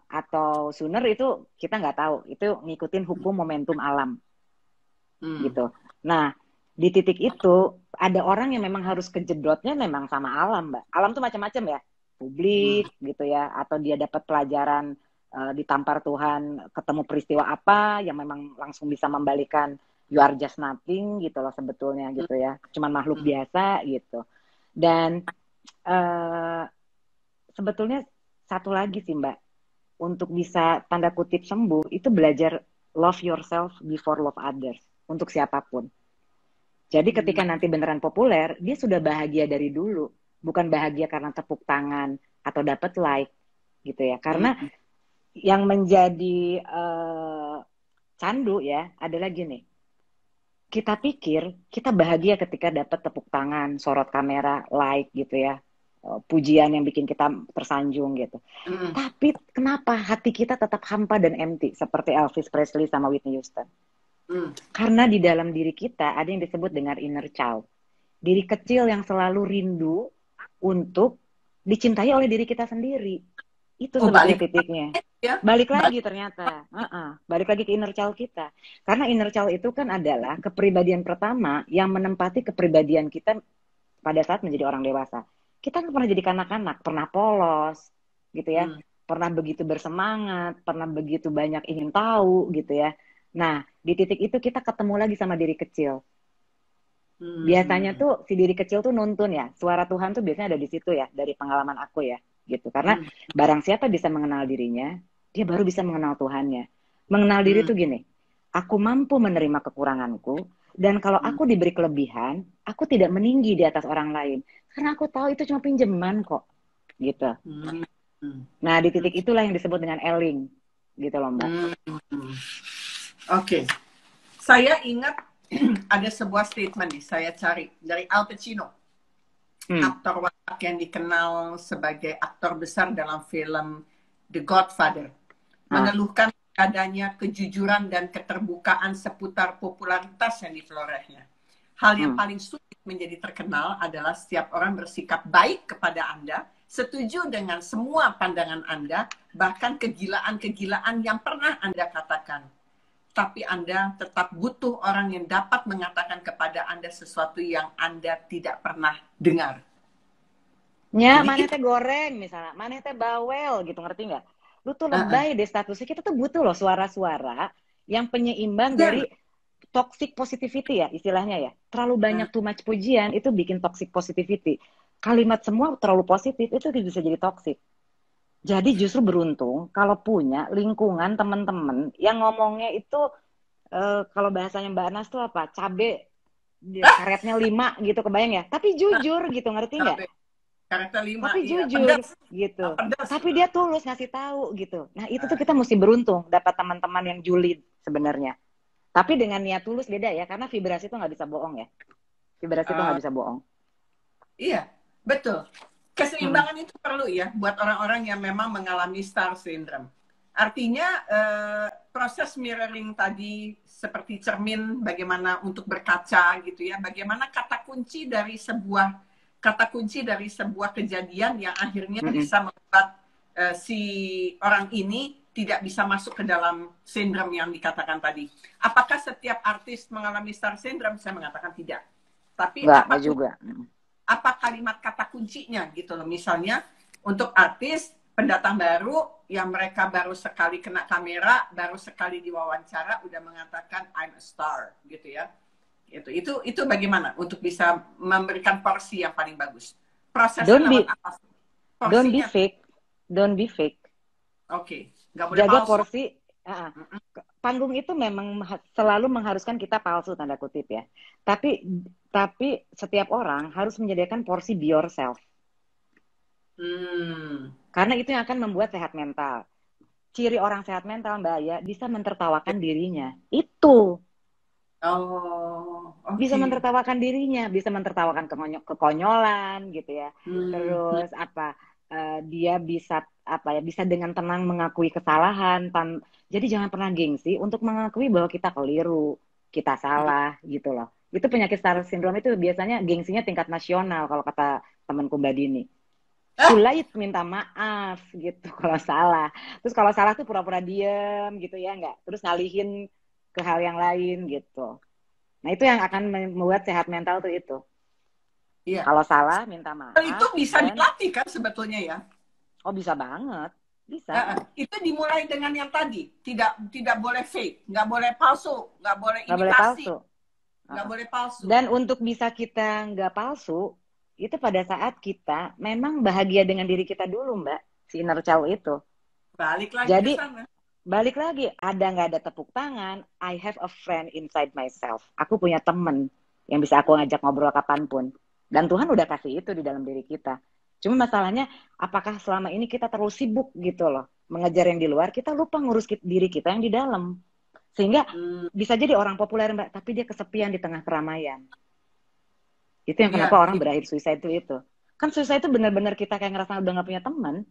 atau sooner itu kita nggak tahu. Itu ngikutin hukum momentum alam. Gitu. Nah, di titik itu ada orang yang memang harus kejedotnya memang sama alam, Mbak. Alam tuh macam-macam ya, publik gitu ya, atau dia dapat pelajaran ditampar Tuhan, ketemu peristiwa apa yang memang langsung bisa membalikan you are just nothing gitu loh sebetulnya gitu ya, cuman makhluk biasa gitu. Dan sebetulnya satu lagi sih Mbak, untuk bisa tanda kutip sembuh itu belajar love yourself before love others untuk siapapun. Jadi ketika nanti beneran populer, dia sudah bahagia dari dulu, bukan bahagia karena tepuk tangan atau dapat like gitu ya. Karena yang menjadi candu ya adalah gini, kita pikir kita bahagia ketika dapat tepuk tangan, sorot kamera, like gitu ya, pujian yang bikin kita tersanjung gitu. Tapi kenapa hati kita tetap hampa dan empty seperti Elvis Presley sama Whitney Houston? Karena di dalam diri kita ada yang disebut dengan inner child, diri kecil yang selalu rindu untuk dicintai oleh diri kita sendiri. Itu sebetulnya titiknya. Balik lagi ternyata, balik lagi ke inner child kita. Karena inner child itu kan adalah kepribadian pertama yang menempati kepribadian kita pada saat menjadi orang dewasa. Kita kan pernah jadi kanak-kanak, pernah polos, gitu ya, pernah begitu bersemangat, pernah begitu banyak ingin tahu, gitu ya. Nah, di titik itu kita ketemu lagi sama diri kecil. Biasanya tuh si diri kecil tuh nuntun ya, suara Tuhan tuh biasanya ada di situ ya, dari pengalaman aku ya, gitu. Karena barang siapa bisa mengenal dirinya, dia baru bisa mengenal Tuhannya. Mengenal diri tuh gini, aku mampu menerima kekuranganku, dan kalau aku diberi kelebihan, aku tidak meninggi di atas orang lain. Karena aku tahu itu cuma pinjaman kok, gitu. Nah, di titik itulah yang disebut dengan Eling, gitu loh Mbak. Oke. Saya ingat ada sebuah statement nih, saya cari dari Al Pacino. Aktor watak yang dikenal sebagai aktor besar dalam film The Godfather. Mengeluhkan adanya kejujuran dan keterbukaan seputar popularitas yang diperolehnya. Hal yang paling sulit menjadi terkenal adalah setiap orang bersikap baik kepada Anda, setuju dengan semua pandangan Anda, bahkan kegilaan-kegilaan yang pernah Anda katakan. Tapi Anda tetap butuh orang yang dapat mengatakan kepada Anda sesuatu yang Anda tidak pernah dengar. Ya, mana teh goreng misalnya, mana teh bawel gitu, ngerti nggak? Lu tuh lebay deh statusnya. Kita tuh butuh loh suara-suara yang penyeimbang dari toxic positivity ya istilahnya ya. Terlalu banyak too much pujian itu bikin toxic positivity. Kalimat semua terlalu positif itu bisa jadi toxic. Jadi justru beruntung kalau punya lingkungan teman-teman yang ngomongnya itu kalau bahasanya Mbak Anas tuh apa? Cabe karetnya 5 gitu, kebayang ya? Tapi jujur gitu, ngerti nggak? Karetnya 5, tapi iya, jujur pedas. gitu. Pedas. Tapi dia tulus ngasih tahu gitu. Nah, itu tuh kita mesti beruntung dapat teman-teman yang julid sebenarnya. Tapi dengan niat tulus beda ya, karena vibrasi itu nggak bisa bohong ya. Vibrasi itu nggak bisa bohong. Iya, betul. Keseimbangan itu perlu ya buat orang-orang yang memang mengalami star syndrome. Artinya proses mirroring tadi seperti cermin, bagaimana untuk berkaca gitu ya, bagaimana kata kunci dari sebuah kejadian yang akhirnya bisa membuat si orang ini tidak bisa masuk ke dalam sindrom yang dikatakan tadi. Apakah setiap artis mengalami star syndrome? Saya mengatakan tidak. Tapi Nggak juga. Apa kalimat kata kuncinya gitu loh. Misalnya untuk artis pendatang baru yang mereka baru sekali kena kamera, baru sekali diwawancara udah mengatakan I'm a star gitu ya. Itu bagaimana untuk bisa memberikan porsi yang paling bagus? Prosesnya lewat apa? Don't be fake. Don't be fake. Oke, nggak boleh jaga palsu. Porsi. Panggung itu memang selalu mengharuskan kita palsu tanda kutip ya. Tapi setiap orang harus menyediakan porsi be yourself. Karena itu yang akan membuat sehat mental. Ciri orang sehat mental Mbak Aya bisa mentertawakan dirinya. Itu. Okay. Bisa mentertawakan dirinya, bisa mentertawakan kekonyolan gitu ya. Terus dia bisa bisa dengan tenang mengakui kesalahan. Jadi jangan pernah gengsi untuk mengakui bahwa kita keliru, kita salah gitu loh. Itu penyakit star syndrome itu biasanya gengsinya tingkat nasional kalau kata temanku Mbak Dini. Sulit minta maaf gitu kalau salah. Terus kalau salah tuh pura-pura diem gitu ya, enggak. Terus ngalihin ke hal yang lain gitu. Nah itu yang akan membuat sehat mental tuh itu. Iya. Kalau salah minta maaf. Itu bisa dilatih kan sebetulnya ya? Oh bisa banget. Bisa. Itu dimulai dengan yang tadi, tidak boleh fake, nggak boleh palsu, nggak boleh Nggak boleh imitasi, palsu. nggak boleh palsu. Dan untuk bisa kita nggak palsu, itu pada saat kita memang bahagia dengan diri kita dulu, Mbak. Si inner child itu. Balik lagi ke Jadi, sana. balik lagi, ada nggak ada tepuk tangan, I have a friend inside myself. Aku punya temen yang bisa aku ngajak ngobrol kapanpun. Dan Tuhan udah kasih itu di dalam diri kita. Cuma masalahnya, apakah selama ini kita terlalu sibuk gitu loh, mengejar yang di luar, kita lupa ngurus diri kita yang di dalam. Sehingga bisa jadi orang populer, Mbak, tapi dia kesepian di tengah keramaian. Itu yang kenapa Iya, orang berakhir suicide itu. Kan suicide itu benar-benar kita kayak ngerasa udah gak punya teman.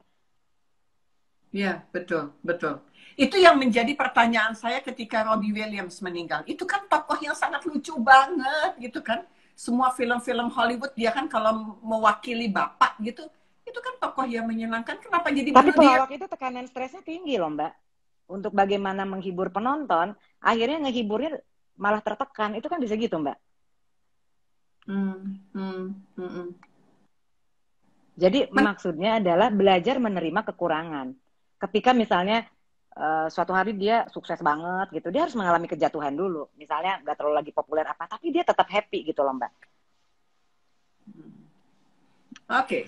iya, betul, betul. Itu yang menjadi pertanyaan saya ketika Robbie Williams meninggal. Itu kan tokoh yang sangat lucu banget gitu kan. Semua film-film Hollywood dia kan kalau mewakili bapak gitu, itu kan tokoh yang menyenangkan. Kenapa jadi Tapi bunuh diri? pelawak itu tekanan stresnya tinggi loh, Mbak. Untuk bagaimana menghibur penonton, akhirnya ngehiburnya malah tertekan. Itu kan bisa gitu, Mbak. Hmm, hmm, hmm, hmm. Jadi maksudnya adalah belajar menerima kekurangan. Ketika misalnya suatu hari dia sukses banget gitu, dia harus mengalami kejatuhan dulu. Misalnya nggak terlalu lagi populer apa, tapi dia tetap happy gitu loh, Mbak. Oke.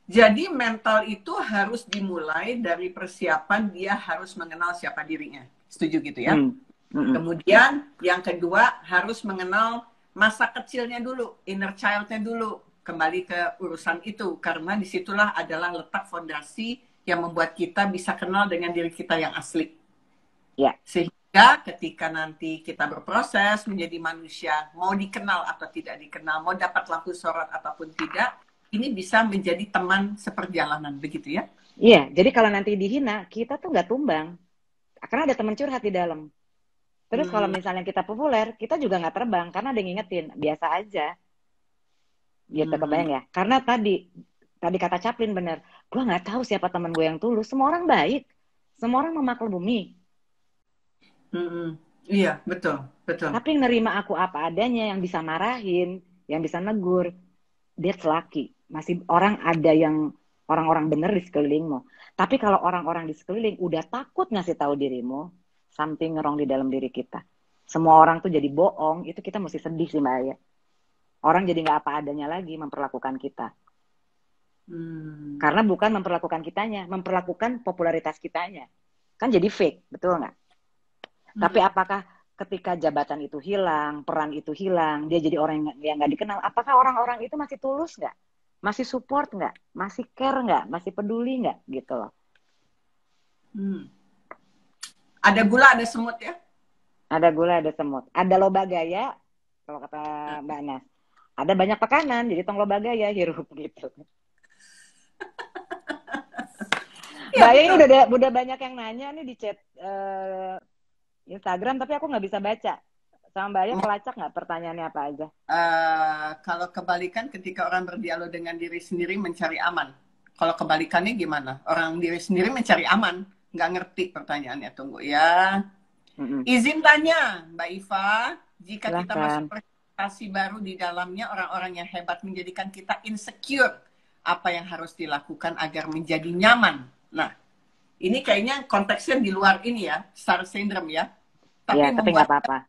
Jadi mental itu harus dimulai dari persiapan dia harus mengenal siapa dirinya. Setuju gitu ya? Kemudian yang kedua harus mengenal masa kecilnya dulu, inner child-nya dulu. Kembali ke urusan itu. Karena disitulah adalah letak fondasi yang membuat kita bisa kenal dengan diri kita yang asli. Ya. Sehingga ketika nanti kita berproses menjadi manusia, mau dikenal atau tidak dikenal, mau dapat lampu sorot ataupun tidak, ini bisa menjadi teman seperjalanan, begitu ya? Iya, jadi kalau nanti dihina, kita tuh nggak tumbang. Karena ada teman curhat di dalam. Terus kalau misalnya kita populer, kita juga nggak terbang. Karena ada yang ngingetin, biasa aja. Gitu, kebayang ya? Karena tadi kata Chaplin bener, gue nggak tahu siapa teman gue yang tulus. Semua orang baik. Semua orang memaklumi. Iya, betul, betul. Tapi yang nerima aku apa adanya, yang bisa marahin, yang bisa negur, that's lucky. Masih ada yang orang-orang bener di sekelilingmu. Tapi kalau orang-orang di sekeliling udah takut ngasih tahu dirimu, something wrong di dalam diri kita. Semua orang tuh jadi bohong, itu kita mesti sedih sih Mbak Aya. Orang jadi nggak apa adanya lagi memperlakukan kita. Karena bukan memperlakukan kitanya, memperlakukan popularitas kitanya. Kan jadi fake, betul nggak? Tapi apakah ketika jabatan itu hilang, peran itu hilang, dia jadi orang yang nggak dikenal, apakah orang-orang itu masih tulus nggak? Masih support nggak? Masih care nggak? Masih peduli nggak? Gitu loh. Ada gula, ada semut ya? Ada gula, ada semut. Ada loba gaya, kalau kata Mbak Nas. Ada banyak tekanan, jadi tong loba gaya, hirup gitu. Mbak Aya ini udah banyak yang nanya nih di chat Instagram, tapi aku nggak bisa baca. Sama Mbak Aya pelacak nggak pertanyaannya apa aja? Kalau kebalikan ketika orang berdialog dengan diri sendiri mencari aman. Kalau kebalikannya gimana? Orang diri sendiri mencari aman. Nggak ngerti pertanyaannya. Tunggu ya. Izin tanya, Mbak Iva. Jika Silahkan. kita masuk presentasi baru di dalamnya, orang-orang yang hebat menjadikan kita insecure. Apa yang harus dilakukan agar menjadi nyaman? Nah, ini kayaknya konteksnya di luar ini ya. Star syndrome ya. Tapi nggak apa-apa.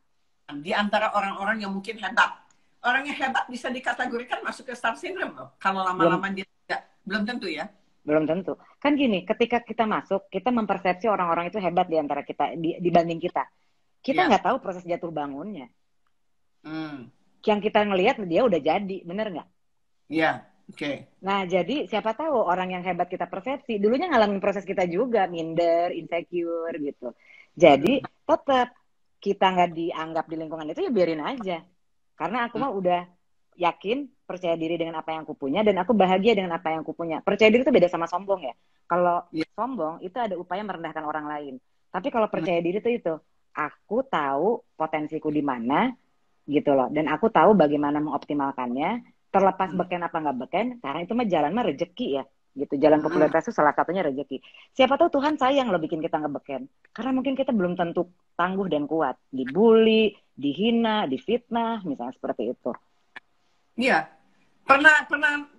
Di antara orang-orang yang mungkin hebat. Orang yang hebat bisa dikategorikan masuk ke star syndrome loh. Kalau lama-lama dia tidak. Belum tentu ya. Belum tentu. Kan gini, ketika kita masuk, kita mempersepsi orang-orang itu hebat di antara kita, dibanding kita. Kita nggak tahu proses jatuh bangunnya. Yang kita ngelihat dia udah jadi, bener nggak? Iya, oke. Nah, jadi siapa tahu orang yang hebat kita persepsi, dulunya ngalamin proses kita juga, minder, insecure gitu. Jadi tetap kita nggak dianggap di lingkungan itu, ya biarin aja. Karena aku mah udah yakin, percaya diri dengan apa yang aku punya, dan aku bahagia dengan apa yang aku punya. Percaya diri itu beda sama sombong ya. Kalau sombong itu ada upaya merendahkan orang lain. Tapi kalau percaya diri itu aku tahu potensiku di mana gitu loh, dan aku tahu bagaimana mengoptimalkannya. Terlepas beken apa nggak beken, karena itu mah jalan mah rezeki ya. Gitu, jalan popularitas itu salah satunya rezeki. Siapa tahu Tuhan sayang lo bikin kita ngebeken. Karena mungkin kita belum tentu tangguh dan kuat. Dibully, dihina, difitnah, misalnya seperti itu. Iya. Pernah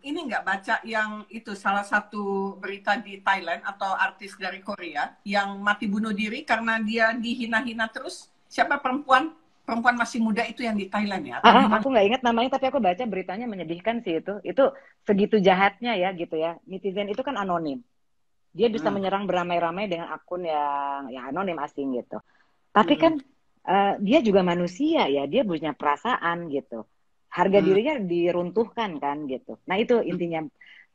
ini nggak baca yang itu salah satu berita di Thailand atau artis dari Korea yang mati bunuh diri karena dia dihina-hina terus? Siapa perempuan? Perempuan masih muda itu yang di Thailand ya? Atau di mana? Aku nggak ingat namanya, tapi aku baca beritanya menyedihkan sih itu. Itu segitu jahatnya ya gitu ya. Netizen itu kan anonim. Dia bisa Hmm. menyerang beramai-ramai dengan akun yang anonim asing gitu. Tapi Hmm. kan dia juga manusia ya, dia punya perasaan gitu. Harga Hmm. dirinya diruntuhkan kan gitu. Nah itu intinya,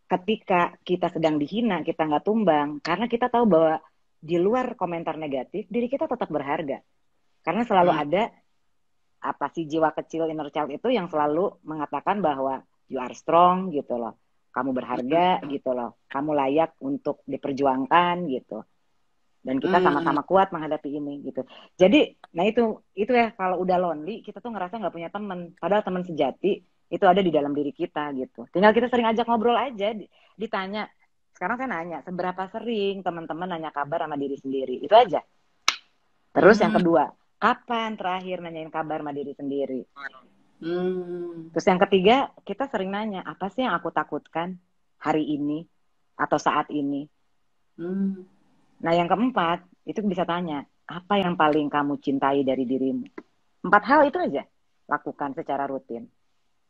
ketika kita sedang dihina, kita nggak tumbang, karena kita tahu bahwa di luar komentar negatif, diri kita tetap berharga. Karena selalu Hmm. ada apa sih, jiwa kecil inner child itu yang selalu mengatakan bahwa you are strong gitu loh. Kamu berharga gitu loh. Kamu layak untuk diperjuangkan gitu. Dan kita Hmm. sama-sama kuat menghadapi ini gitu. Jadi, nah itu ya, kalau udah lonely, kita tuh ngerasa nggak punya teman. Padahal teman sejati itu ada di dalam diri kita gitu. Tinggal kita sering ajak ngobrol aja, ditanya. Sekarang saya nanya, seberapa sering teman-teman nanya kabar sama diri sendiri? Itu aja. Terus yang Hmm. kedua, kapan terakhir nanyain kabar sama diri sendiri? Hmm. Terus yang ketiga, kita sering nanya, apa sih yang aku takutkan hari ini atau saat ini? Hmm. Nah, yang keempat, itu bisa tanya, apa yang paling kamu cintai dari dirimu? 4 hal itu aja lakukan secara rutin.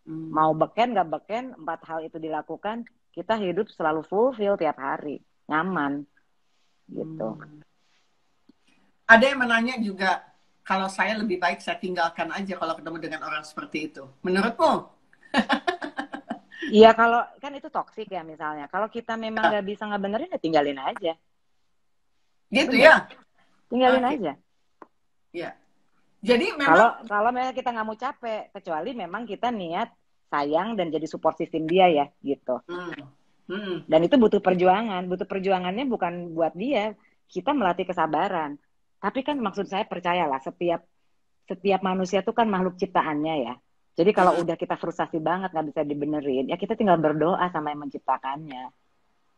Mau Hmm. beken, nggak beken, 4 hal itu dilakukan, kita hidup selalu fulfill tiap hari. Nyaman, gitu. Hmm. Ada yang menanya juga, kalau saya lebih baik saya tinggalkan aja kalau ketemu dengan orang seperti itu. Menurutmu? Iya, kalau kan itu toksik ya misalnya. Kalau kita memang nggak bisa ngebenerin, ya tinggalin aja. Gitu Bener, ya? tinggalin Oke, aja. ya. Jadi Kalau memang, kalau memang kita nggak mau capek, kecuali memang kita niat sayang dan jadi support system dia ya, gitu. hmm, hmm, Dan itu butuh perjuangan. Butuh perjuangannya bukan buat dia. Kita melatih kesabaran. Tapi kan maksud saya, percayalah, setiap manusia itu kan makhluk ciptaannya ya. Jadi kalau hmm, udah kita frustasi banget nggak bisa dibenerin, ya kita tinggal berdoa sama yang menciptakannya.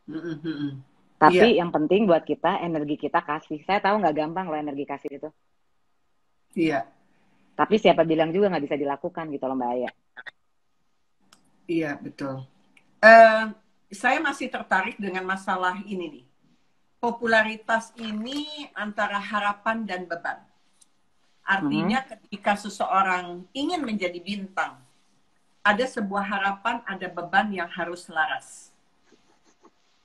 hmm, hmm, hmm. Tapi Iya, yang penting buat kita, energi kita kasih. Saya tahu nggak gampang loh energi kasih itu. iya, Tapi siapa bilang juga nggak bisa dilakukan gitu loh Mbak Aya. iya, betul. Eh, saya masih tertarik dengan masalah ini nih. Popularitas ini antara harapan dan beban. Artinya Mhm. ketika seseorang ingin menjadi bintang, ada sebuah harapan, ada beban yang harus selaras.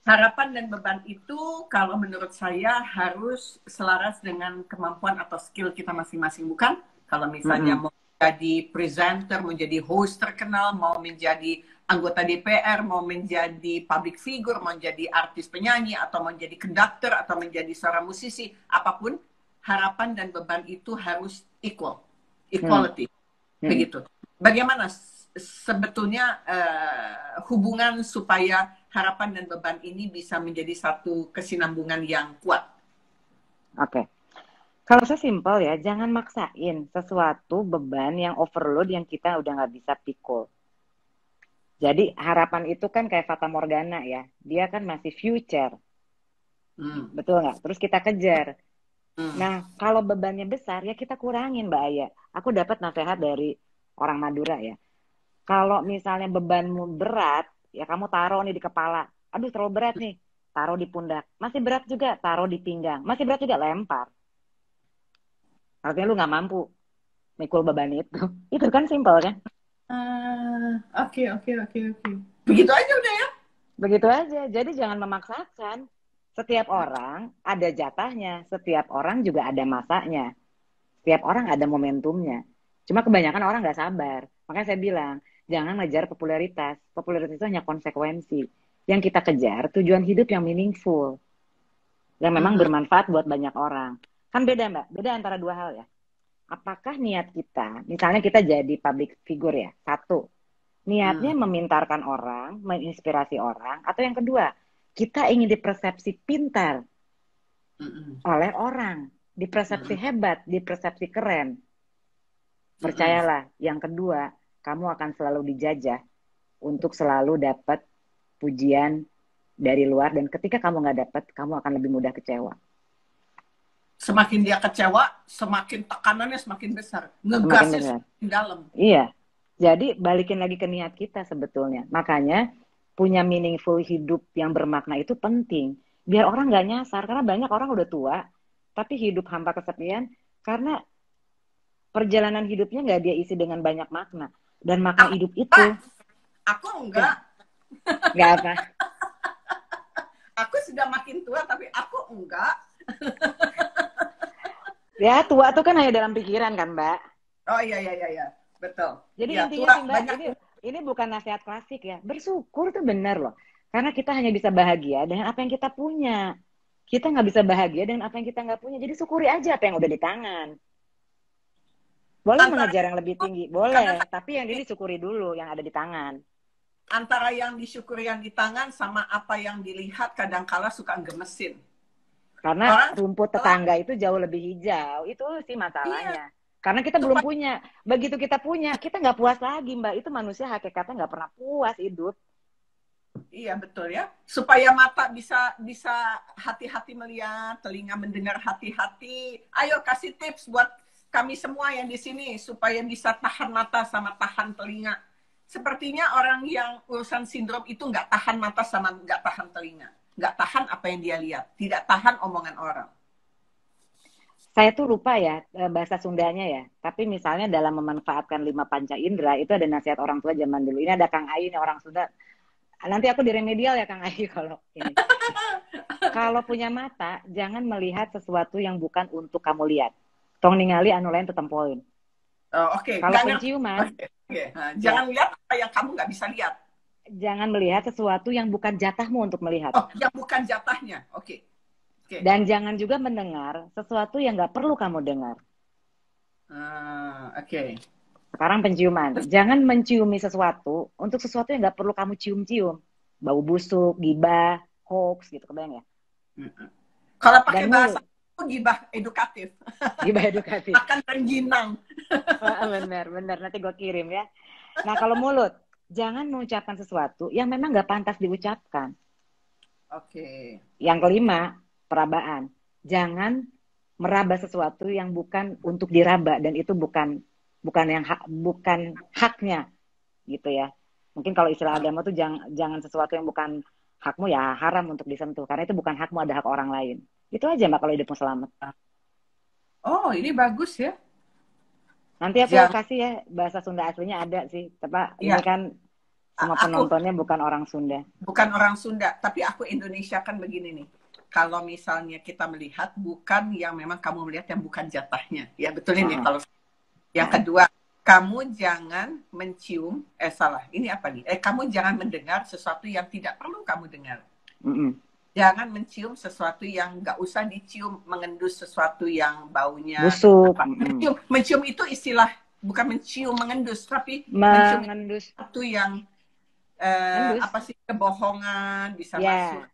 Harapan dan beban itu kalau menurut saya harus selaras dengan kemampuan atau skill kita masing-masing, bukan? Kalau misalnya Mhm. mau menjadi presenter, mau menjadi host terkenal, mau menjadi anggota DPR, mau menjadi public figure, mau menjadi artis penyanyi, atau mau menjadi konduktor, atau menjadi seorang musisi, apapun, harapan dan beban itu harus equal, Mhm. equality, Mhm. begitu. Bagaimana sebetulnya hubungan supaya harapan dan beban ini bisa menjadi satu kesinambungan yang kuat? Oke. Kalau saya simpel ya, jangan maksain sesuatu beban yang overload yang kita udah nggak bisa pikul. Jadi harapan itu kan kayak fata morgana ya, dia kan masih future, Hmm. betul nggak? Terus kita kejar. Hmm. Nah, kalau bebannya besar ya kita kurangin Mbak Aya. Aku dapat nasihat dari orang Madura ya. Kalau misalnya bebanmu berat, ya kamu taruh nih di kepala. Aduh, terlalu berat nih. Taruh di pundak. Masih berat juga, taruh di pinggang. Masih berat juga, lempar. Artinya lu nggak mampu mikul beban itu. Itu kan simpel kan? Oke, oke, oke, oke. Begitu aja udah ya. Begitu aja. Jadi jangan memaksakan. Setiap orang ada jatahnya. Setiap orang juga ada masanya. Setiap orang ada momentumnya. Cuma kebanyakan orang nggak sabar. Makanya saya bilang, jangan ngejar popularitas. Popularitas itu hanya konsekuensi. Yang kita kejar, tujuan hidup yang meaningful. Yang memang Mm-mm. bermanfaat buat banyak orang. Kan beda Mbak. Beda antara dua hal ya. Apakah niat kita, misalnya kita jadi public figure ya, satu, niatnya Mm. memintarkan orang, menginspirasi orang, atau yang kedua, kita ingin dipersepsi pintar Mm-mm. oleh orang, dipersepsi Mm-mm. hebat, dipersepsi keren. Mm-mm. Percayalah, yang kedua, kamu akan selalu dijajah untuk selalu dapat pujian dari luar, dan ketika kamu nggak dapat, kamu akan lebih mudah kecewa. Semakin dia kecewa, semakin tekanannya semakin besar. Semakin Ngegasnya besar. semakin dalam. Iya, Jadi balikin lagi ke niat kita sebetulnya. Makanya punya meaningful hidup yang bermakna itu penting. Biar orang nggak nyasar. Karena banyak orang udah tua, tapi hidup hampa kesepian karena perjalanan hidupnya nggak dia isi dengan banyak makna. Dan makna Aku hidup itu, enggak, aku ya enggak. nggak apa. Aku sudah makin tua tapi aku enggak. Ya tua tuh kan hanya dalam pikiran kan Mbak. Oh iya iya iya iya. Betul. Jadi Ya, intinya tua sih Mbak, banyak. ini bukan nasihat klasik ya. Bersyukur tuh benar loh. Karena kita hanya bisa bahagia dengan apa yang kita punya. Kita nggak bisa bahagia dengan apa yang kita nggak punya. Jadi syukuri aja apa yang udah di tangan. Boleh Antara mengejar yang lebih tinggi, kadang boleh. Tapi yang ini syukuri dulu yang ada di tangan. antara yang disyukuri yang di tangan sama apa yang dilihat kadangkala suka gemesin. Karena Orang rumput salah, tetangga itu jauh lebih hijau. Itu sih iya, masalahnya. Karena kita belum supaya punya. Begitu kita punya, kita nggak puas lagi Mbak. Itu manusia hakikatnya nggak pernah puas hidup. iya betul ya. Supaya mata bisa bisa hati-hati melihat, telinga mendengar hati-hati. Ayo kasih tips buat kami semua yang di sini supaya bisa tahan mata sama tahan telinga. Sepertinya orang yang urusan sindrom itu nggak tahan mata sama nggak tahan telinga. Nggak tahan apa yang dia lihat. Tidak tahan omongan orang. Saya tuh lupa ya bahasa Sundanya ya. Tapi misalnya dalam memanfaatkan lima panca indera itu ada nasihat orang tua zaman dulu. Ini ada Kang Ayu nih orang Sunda. Nanti aku di remedial ya Kang Ayu kalau ini. Kalau punya mata, jangan melihat sesuatu yang bukan untuk kamu lihat. Tong ningali anu lain tetap poin. Oh, oke, Kalau nggak ngerti. penciuman, Oke, oke. Nah, ya jangan lihat apa yang kamu nggak bisa lihat. jangan melihat sesuatu yang bukan jatahmu untuk melihat. Oh, yang bukan jatahnya. Oke, oke. Dan jangan juga mendengar sesuatu yang nggak perlu kamu dengar. Oke. Sekarang penciuman. Jangan menciumi sesuatu untuk sesuatu yang nggak perlu kamu cium-cium. Bau busuk, gibah, hoax gitu, kebayang ya? Kalau Dan pakai bahasa mulut, itu gibah edukatif, gibah edukatif. akan rengginang. Bener, bener. Nanti gue kirim ya. Nah kalau mulut, jangan mengucapkan sesuatu yang memang nggak pantas diucapkan. Oke. Yang kelima, perabaan. Jangan meraba sesuatu yang bukan untuk diraba dan itu bukan haknya gitu ya. Mungkin kalau istilah agama tuh jangan sesuatu yang bukan hakmu ya haram untuk disentuh karena itu bukan hakmu, ada hak orang lain. Itu aja Mbak kalau hidupmu selamat. Oh, ini bagus ya. Nanti aku Jangan, kasih ya bahasa Sunda aslinya ada sih. Tapi ini ya. kan semua Aku penontonnya bukan orang Sunda. bukan orang Sunda, tapi aku Indonesia kan begini nih. Kalau misalnya kita melihat bukan yang memang kamu melihat yang bukan jatahnya, ya betul ini. Uh-uh. Kalau yang kedua, kamu jangan mencium, salah, ini apa nih? Kamu jangan mendengar sesuatu yang tidak perlu kamu dengar. Uh-uh. Jangan mencium sesuatu yang nggak usah dicium, mengendus sesuatu yang baunya. Busuk. Apa? Mencium itu istilah, bukan mencium mengendus, tapi mencium Mengendus. sesuatu yang Endus. apa sih kebohongan bisa Ya.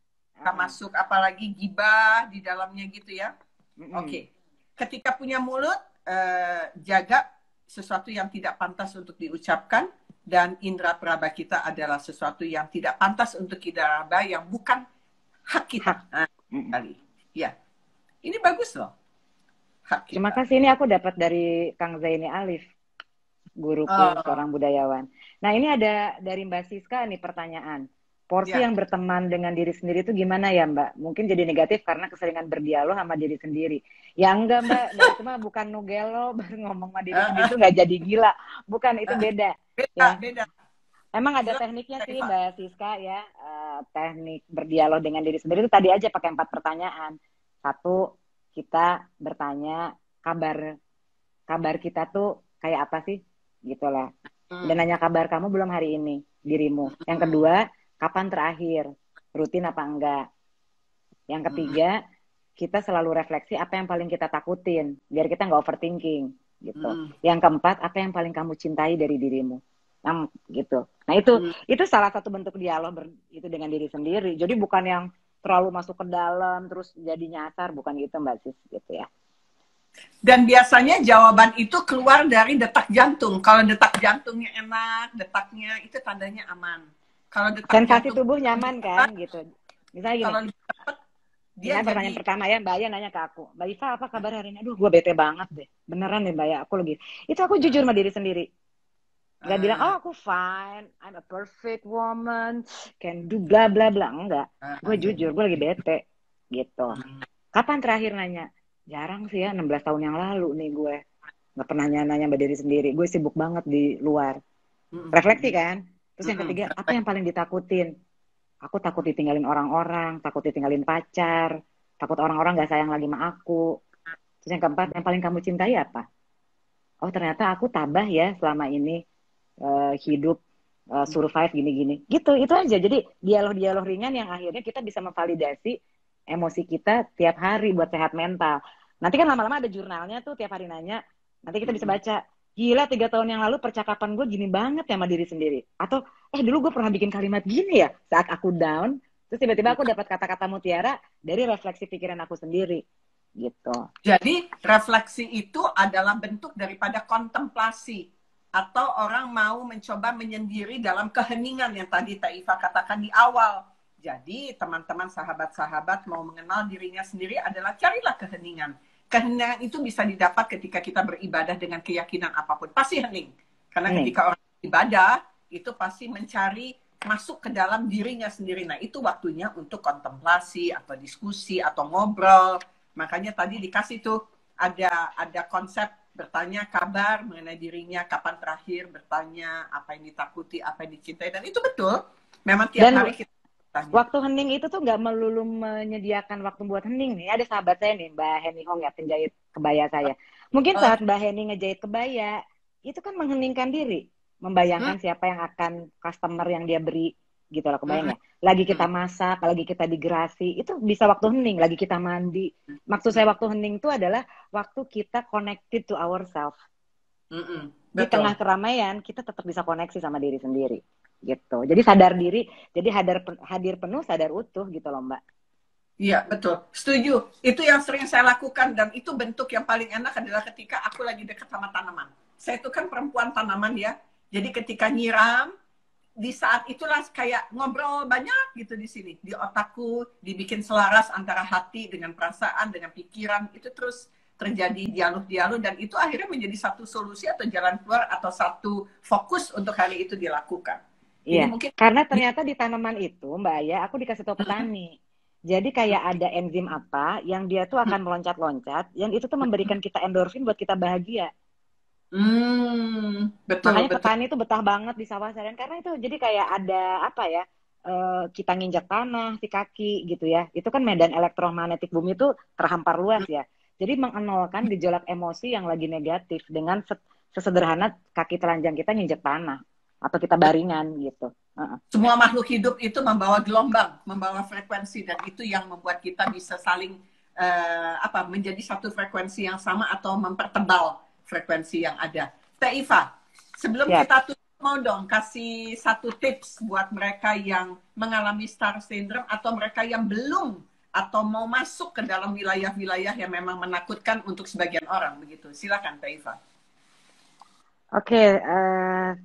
masuk, apalagi gibah di dalamnya gitu ya. Uh-uh. Oke. Ketika punya mulut, jaga sesuatu yang tidak pantas untuk diucapkan dan indera peraba kita adalah sesuatu yang tidak pantas untuk kita raba yang bukan hak kita. Hak. Kali. Ya. Ini bagus loh. Hak kita. Terima kasih, ini aku dapat dari Kang Zaini Alif, guruku, seorang budayawan. Nah, ini ada dari Mbak Siska nih pertanyaan. Porsi yang berteman dengan diri sendiri itu gimana ya Mbak? Mungkin jadi negatif karena keseringan berdialog sama diri sendiri. Ya enggak Mbak, nah, itu mah bukan nugelo, baru ngomong sama diri sendiri itu nggak jadi gila. Bukan, itu beda. Beda. Emang ada tekniknya sih Mbak Siska ya, teknik berdialog dengan diri sendiri itu tadi aja pakai 4 pertanyaan. 1, kita bertanya kabar kita tuh kayak apa sih, gitulah. Dan nanya kabar kamu belum hari ini, dirimu. Yang kedua, kapan terakhir, rutin apa enggak. Yang ketiga, kita selalu refleksi apa yang paling kita takutin, biar kita nggak overthinking, gitu. Yang keempat, apa yang paling kamu cintai dari dirimu. Gitu. Nah itu salah satu bentuk dialog itu dengan diri sendiri. Jadi bukan yang terlalu masuk ke dalam terus jadi nyasar, bukan gitu Mbak Sis, gitu ya. Dan biasanya jawaban itu keluar dari detak jantung. Kalau detak jantungnya enak, detaknya itu tandanya aman. Kalau detak sensasi jantung, tubuh nyaman kan, gitu. Misalnya gini. Kalau dapet, dia pertanyaan pertama ya, Mbak Aya nanya ke aku, Mbak Iva apa kabar hari ini? Aduh, gue bete banget deh. Beneran deh Mbak Aya, aku lagi. Itu aku jujur sama diri sendiri. Nggak bilang, oh aku fine, I'm a perfect woman, can do bla bla bla. Enggak. Gue jujur, gue lagi bete. Gitu. Kapan terakhir nanya? Jarang sih ya, 16 tahun yang lalu nih gue. Nggak pernah nanya sama diri sendiri. Gue sibuk banget di luar. Refleksi kan? Terus yang ketiga, apa yang paling ditakutin? Aku takut ditinggalin orang-orang, takut ditinggalin pacar, takut orang-orang gak sayang lagi sama aku. Terus yang keempat, yang paling kamu cintai apa? Oh ternyata aku tabah ya selama ini hidup survive gini-gini. Gitu, itu aja. Jadi dialog-dialog ringan yang akhirnya kita bisa memvalidasi emosi kita tiap hari buat sehat mental. Nanti kan lama-lama ada jurnalnya tuh tiap hari nanya. Nanti kita bisa baca, gila 3 tahun yang lalu percakapan gue gini banget ya sama diri sendiri. Atau, dulu gue pernah bikin kalimat gini ya saat aku down. Terus tiba-tiba aku dapat kata-kata mutiara dari refleksi pikiran aku sendiri. Gitu. Jadi refleksi itu adalah bentuk daripada kontemplasi atau orang mau mencoba menyendiri dalam keheningan yang tadi Taifa katakan di awal. Jadi teman-teman sahabat-sahabat mau mengenal dirinya sendiri adalah carilah keheningan. Keheningan itu bisa didapat ketika kita beribadah dengan keyakinan apapun. Pasti hening. Karena ketika orang ibadah itu pasti mencari masuk ke dalam dirinya sendiri. Nah itu waktunya untuk kontemplasi atau diskusi atau ngobrol. Makanya tadi dikasih tuh ada konsep bertanya kabar mengenai dirinya, kapan terakhir bertanya apa yang ditakuti, apa yang dicintai, dan itu betul. Memang tiap hari kita bertanya. Waktu hening itu tuh nggak melulu menyediakan waktu buat hening nih. Ada sahabat saya nih, Mbak Heni Hong ya, penjahit kebaya saya. Mungkin saat Mbak Heni ngejahit kebaya, itu kan mengheningkan diri, membayangkan siapa yang akan customer yang dia beri gitu loh, kebayang ya. Lagi kita masak, lagi kita digerasi, itu bisa waktu hening, lagi kita mandi. Maksud saya waktu hening itu adalah waktu kita connected to ourselves. Di tengah keramaian, kita tetap bisa koneksi sama diri sendiri. Gitu. Jadi sadar diri, jadi hadir penuh, sadar utuh gitu loh Mbak. Iya, betul. Setuju. Itu yang sering saya lakukan dan itu bentuk yang paling enak adalah ketika aku lagi dekat sama tanaman. Saya itu kan perempuan tanaman ya. Jadi ketika nyiram, di saat itulah kayak ngobrol banyak gitu di sini. Di otakku dibikin selaras antara hati dengan perasaan, dengan pikiran. Itu terus terjadi dialog-dialog dan itu akhirnya menjadi satu solusi atau jalan keluar atau satu fokus untuk hari itu dilakukan. Iya, mungkin karena ternyata di tanaman itu Mbak Aya, aku dikasih tahu petani. Jadi kayak ada enzim apa yang dia tuh akan meloncat-loncat, yang itu tuh memberikan kita endorfin buat kita bahagia. Betul. Makanya petani itu betah banget di sawah seharian karena itu jadi kayak ada apa ya, kita nginjak tanah si kaki gitu ya. Itu kan medan elektromagnetik bumi itu terhampar luas ya. Jadi mengenolkan gejolak emosi yang lagi negatif dengan sesederhana kaki telanjang kita nginjak tanah atau kita baringan gitu. Semua makhluk hidup itu membawa gelombang, membawa frekuensi dan itu yang membuat kita bisa saling menjadi satu frekuensi yang sama atau mempertebal frekuensi yang ada. Teh Iva, sebelum kita tutup mau dong kasih satu tips buat mereka yang mengalami star syndrome atau mereka yang belum atau mau masuk ke dalam wilayah-wilayah yang memang menakutkan untuk sebagian orang begitu. Silakan Teh Iva. Oke,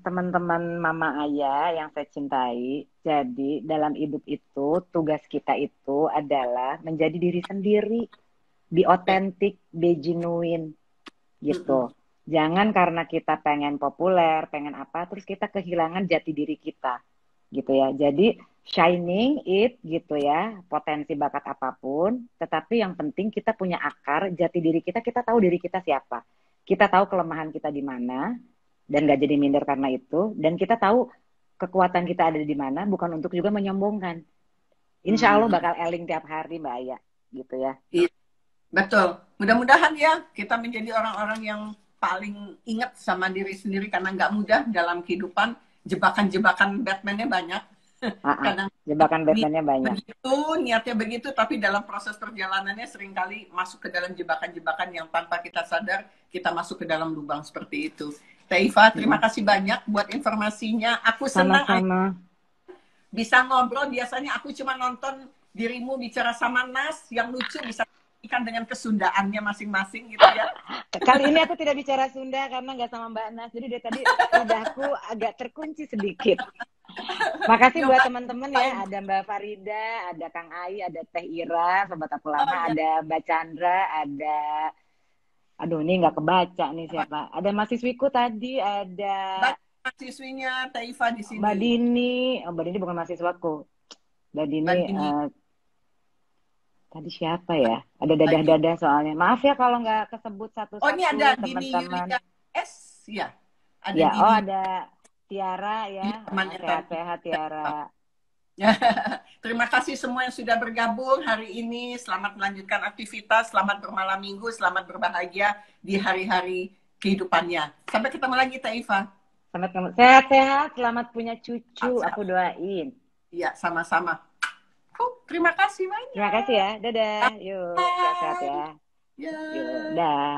teman-teman Mama Ayah yang saya cintai, jadi dalam hidup itu tugas kita itu adalah menjadi diri sendiri, be otentik, be genuine, gitu. Jangan karena kita pengen populer, pengen apa, terus kita kehilangan jati diri kita, gitu ya. Jadi shining it, gitu ya, potensi bakat apapun, tetapi yang penting kita punya akar, jati diri kita tahu diri kita siapa. Kita tahu kelemahan kita di mana, dan gak jadi minder karena itu, dan kita tahu kekuatan kita ada di mana, bukan untuk juga menyombongkan. Insya Allah bakal eling tiap hari Mbak Aya, gitu ya. Betul. Mudah-mudahan ya kita menjadi orang-orang yang paling ingat sama diri sendiri karena nggak mudah dalam kehidupan. Jebakan-jebakan Batman-nya banyak. Kadang jebakan Batman-nya banyak. Niatnya begitu, tapi dalam proses perjalanannya seringkali masuk ke dalam jebakan-jebakan yang tanpa kita sadar kita masuk ke dalam lubang seperti itu. Teh Iva, terima kasih banyak buat informasinya. Aku senang bisa ngobrol. Biasanya aku cuma nonton dirimu bicara sama Nas yang lucu, bisa ikan dengan kesundaannya masing-masing gitu ya. Kali ini aku tidak bicara Sunda karena nggak sama Mbak Nas. Jadi dari tadi lidahku agak terkunci sedikit. Makasih buat teman-teman ya. Ada Mbak Farida, ada Kang Ai, ada Teh Ira, sobat aku lama, ada Mbak Chandra, ada aduh ini nggak kebaca nih siapa. Ada mahasiswiku tadi, ada mahasiswinya Taifa di Mbak sini. Dini, oh, Mbak Dini bukan mahasiswaku. Mbak Dini, Mbak Dini tadi siapa ya? Ada lagi. dadah-dadah soalnya. Maaf ya kalau nggak kesebut Oh, ini ada satu-satu, Dini teman-teman. Yulia S. Ya, ada Ya, oh Dini. ada Tiara ya. Ini temannya tadi. Sehat-sehat Tiara. Terima kasih semua yang sudah bergabung hari ini. Selamat melanjutkan aktivitas, selamat bermalam minggu, selamat berbahagia di hari-hari kehidupannya. Sampai ketemu lagi, Taifa. Selamat ketemu. Sehat-sehat, selamat punya cucu. Aku doain. Iya, sama-sama. Terima kasih Terima banyak. kasih ya. Dadah. Yuk, sehat-sehat ya. Ya. Yuk, dah.